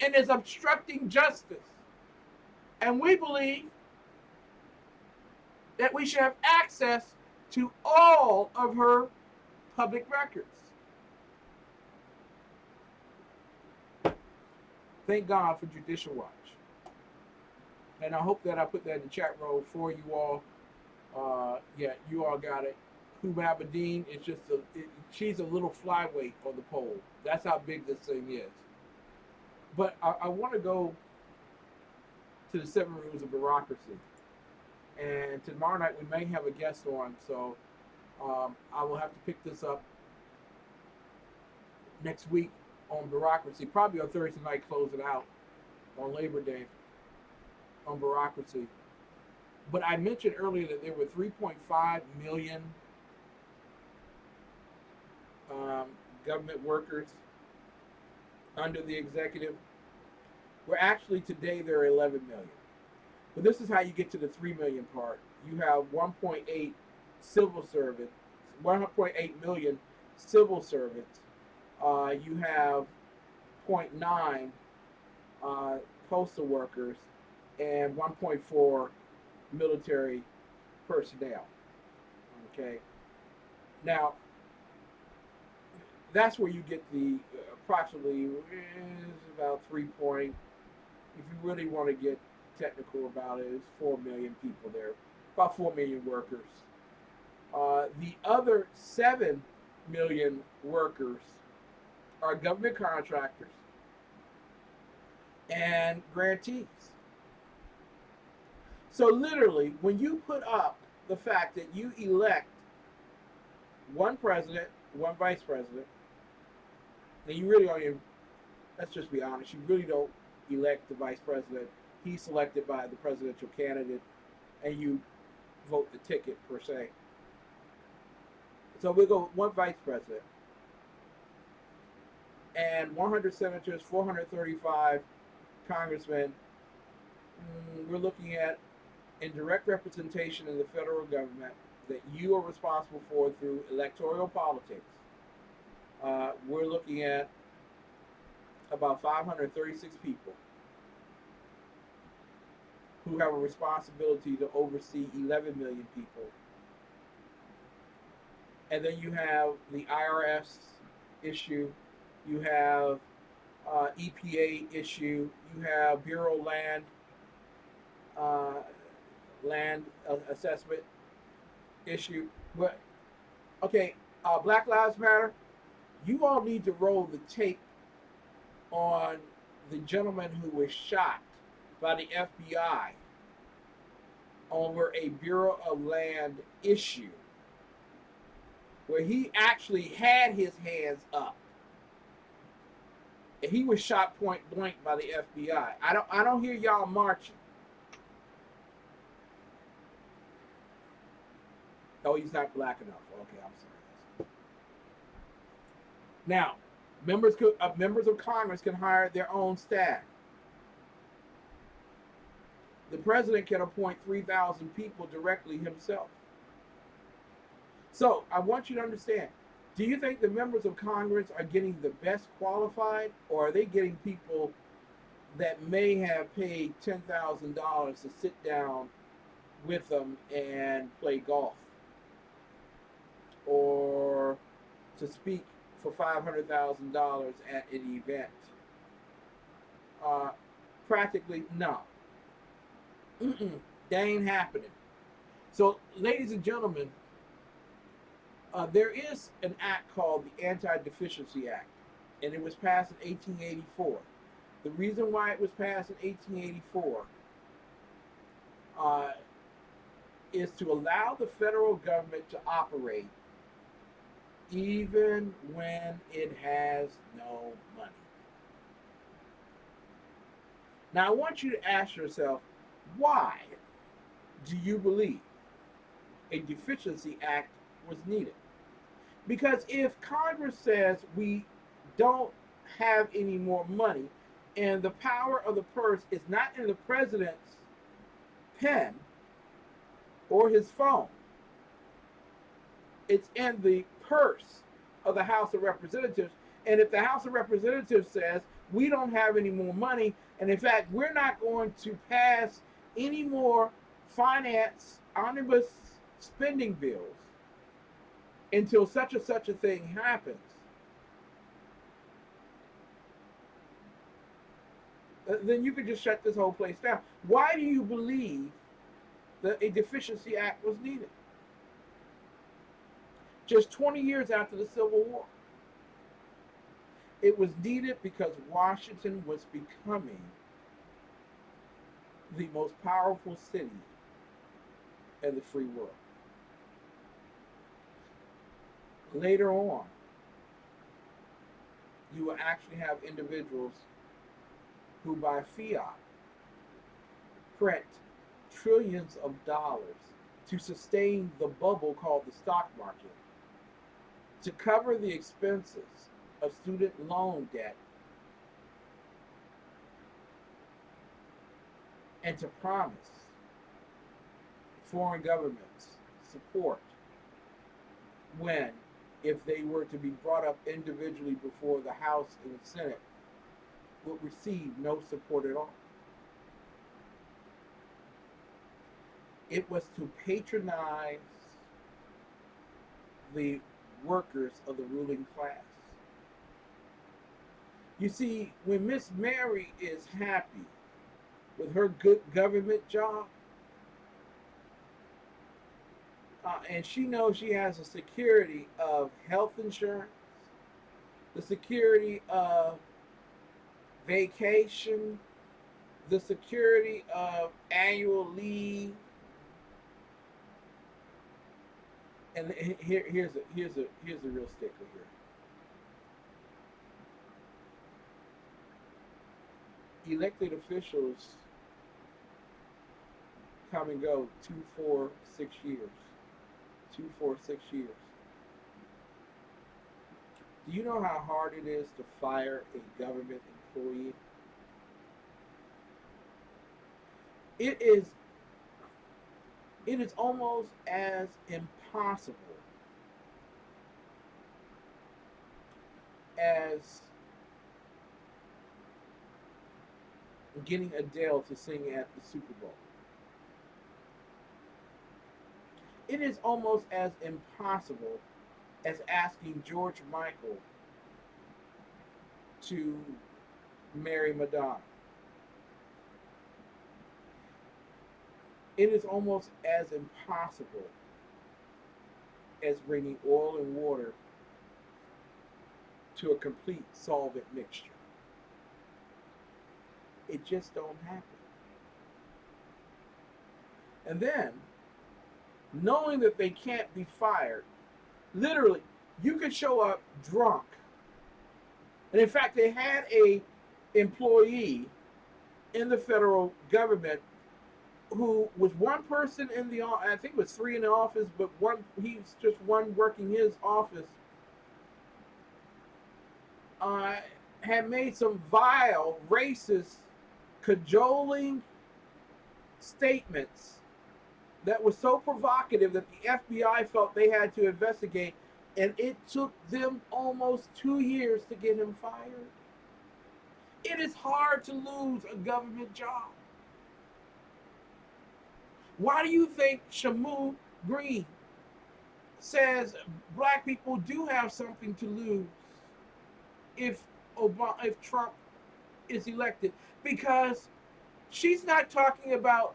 and is obstructing justice. And we believe that we should have access to all of her public records. Thank God for Judicial Watch. And I hope that I put that in the chat room for you all. Yeah, you all got it. Huma Abedin is just she's a little flyweight on the pole. That's how big this thing is. But I want to go to the 7 rules of bureaucracy. And tomorrow night we may have a guest on, so I will have to pick this up next week on bureaucracy, probably on Thursday night, close it out on Labor Day on bureaucracy. But I mentioned earlier that there were 3.5 million government workers under the executive. Well, actually today there are 11 million. But this is how you get to the 3 million part. You have 1.8 civil servants, 1.8 million civil servants. You have 0.9 postal workers and 1.4 military personnel. Okay. Now, that's where you get the approximately about 3 point. If you really want to get technical about it, it's 4 million people there, about 4 million workers. The other 7 million workers are government contractors and grantees. So literally, when you put up the fact that you elect one president, one vice president. And you really don't even, let's just be honest, you really don't elect the vice president. He's selected by the presidential candidate, and you vote the ticket per se. So we'll go with one vice president and 100 senators, 435 congressmen. We're looking at indirect representation in the federal government that you are responsible for through electoral politics. We're looking at about 536 people who have a responsibility to oversee 11 million people. And then you have the IRS issue, you have EPA issue, you have Bureau land assessment issue. But okay, Black Lives Matter, you all need to roll the tape on the gentleman who was shot by the FBI over a Bureau of Land issue where he actually had his hands up. And he was shot point blank by the FBI. I don't hear y'all marching. Oh, he's not black enough. Okay, I'm sorry. Now, members of Congress can hire their own staff. The president can appoint 3,000 people directly himself. So I want you to understand, do you think the members of Congress are getting the best qualified, or are they getting people that may have paid $10,000 to sit down with them and play golf, or to speak for $500,000 at an event? Practically no. That ain't happening. So, ladies and gentlemen, there is an act called the Anti-Deficiency Act, and it was passed in 1884. The reason why it was passed in 1884 is to allow the federal government to operate even when it has no money. Now, I want you to ask yourself, why do you believe a deficiency act was needed? Because if Congress says we don't have any more money, and the power of the purse is not in the president's pen or his phone, it's in the purse of the House of Representatives. And if the House of Representatives says we don't have any more money, and in fact we're not going to pass any more finance omnibus spending bills until such a thing happens, then you could just shut this whole place down. Why do you believe that a deficiency act was needed? Just 20 years after the Civil War. It was needed because Washington was becoming the most powerful city in the free world. Later on, you will actually have individuals who by fiat print trillions of dollars to sustain the bubble called the stock market, to cover the expenses of student loan debt, and to promise foreign governments support when, if they were to be brought up individually before the House and the Senate, would receive no support at all. It was to patronize the workers of the ruling class. You see, when Miss Mary is happy with her good government job, and she knows she has a security of health insurance, the security of vacation, the security of annual leave, And here's a real stickler here. Elected officials come and go 2, 4, 6 years. 2, 4, 6 years. Do you know how hard it is to fire a government employee? It is almost as impossible as getting Adele to sing at the Super Bowl. It is almost as impossible as asking George Michael to marry Madonna. It is almost as impossible as bringing oil and water to a complete solvent mixture. It just don't happen. And then, knowing that they can't be fired, literally, you could show up drunk. And in fact, they had a employee in the federal government who was one person in the, I think it was 3 in the office, but he's just one working his office, had made some vile, racist, cajoling statements that was so provocative that the FBI felt they had to investigate, and it took them almost 2 years to get him fired. It is hard to lose a government job. Why do you think Shamu Green says black people do have something to lose if Trump is elected? Because she's not talking about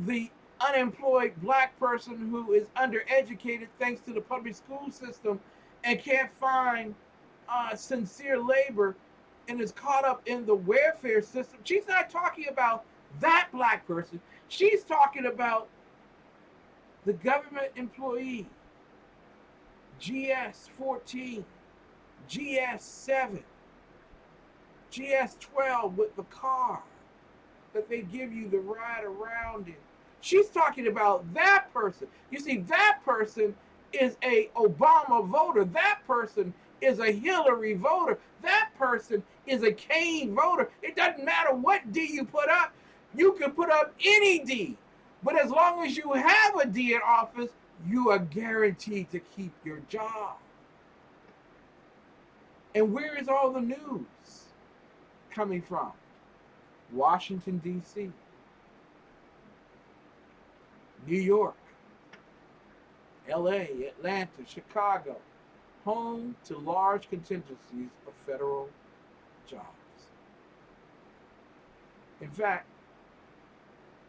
the unemployed black person who is undereducated thanks to the public school system and can't find sincere labor and is caught up in the welfare system. She's not talking about that black person. She's talking about the government employee, GS-14, GS-7, GS-12 with the car that they give you the ride around in. She's talking about that person. You see, that person is a Obama voter. That person is a Hillary voter. That person is a Kane voter. It doesn't matter what D you put up. You can put up any D. But as long as you have a D in office, you are guaranteed to keep your job. And where is all the news coming from? Washington, D.C., New York, L.A., Atlanta, Chicago, home to large contingencies of federal jobs. In fact,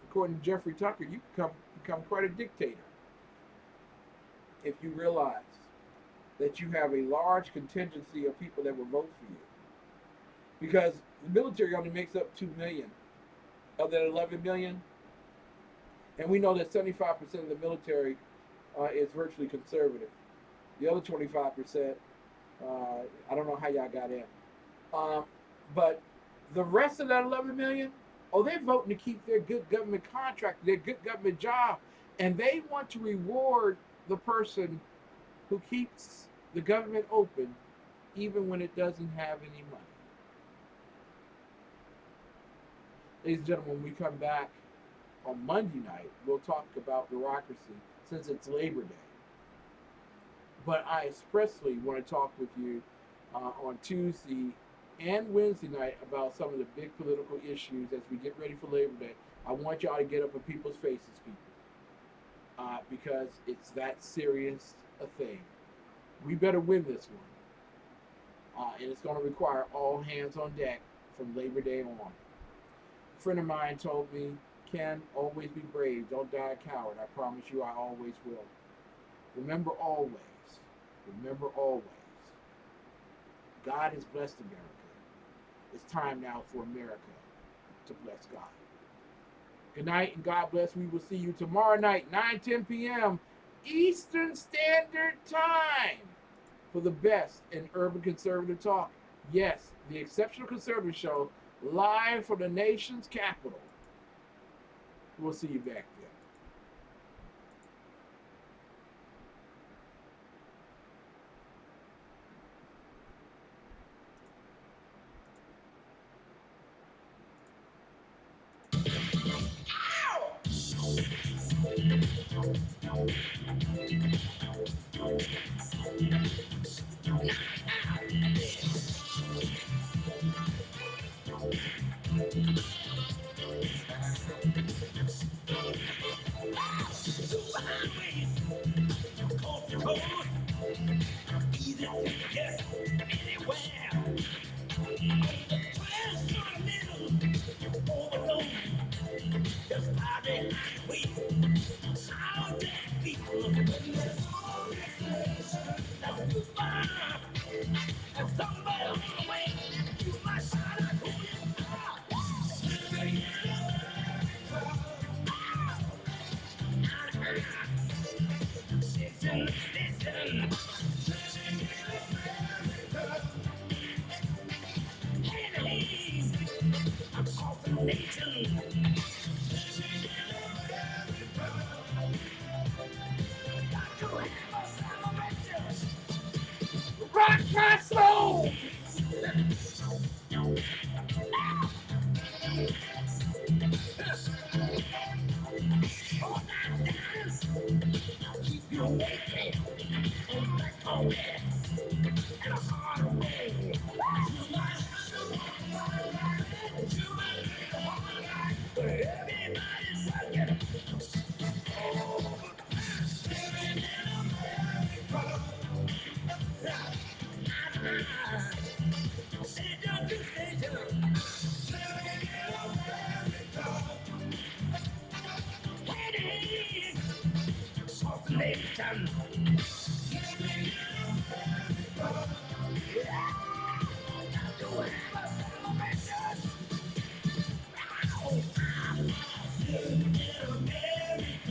according to Jeffrey Tucker, you can become quite a dictator if you realize that you have a large contingency of people that will vote for you. Because the military only makes up 2 million of that 11 million. And we know that 75% of the military is virtually conservative. The other 25%, I don't know how y'all got in. But the rest of that 11 million, they're voting to keep their good government contract, their good government job. And they want to reward the person who keeps the government open even when it doesn't have any money. Ladies and gentlemen, when we come back on Monday night, we'll talk about bureaucracy since it's Labor Day. But I expressly want to talk with you on Tuesday and Wednesday night about some of the big political issues as we get ready for Labor Day. I want y'all to get up in people's faces, people, because it's that serious a thing. We better win this one. And it's going to require all hands on deck from Labor Day on. A friend of mine told me, Ken, always be brave. Don't die a coward. I promise you I always will. Remember always. Remember always. God has blessed America. It's time now for America to bless God. Good night and God bless. We will see you tomorrow night, 9-10 p.m. Eastern Standard Time for the best in urban conservative talk. Yes, the Exceptional Conservative Show, live from the nation's capital. We'll see you back there. Rock my soul! Keep you awake on back on that and a hard roll. Everybody's working. Living in America. Say don't do say don't. Living in America. Hey, soft nation. Living in America.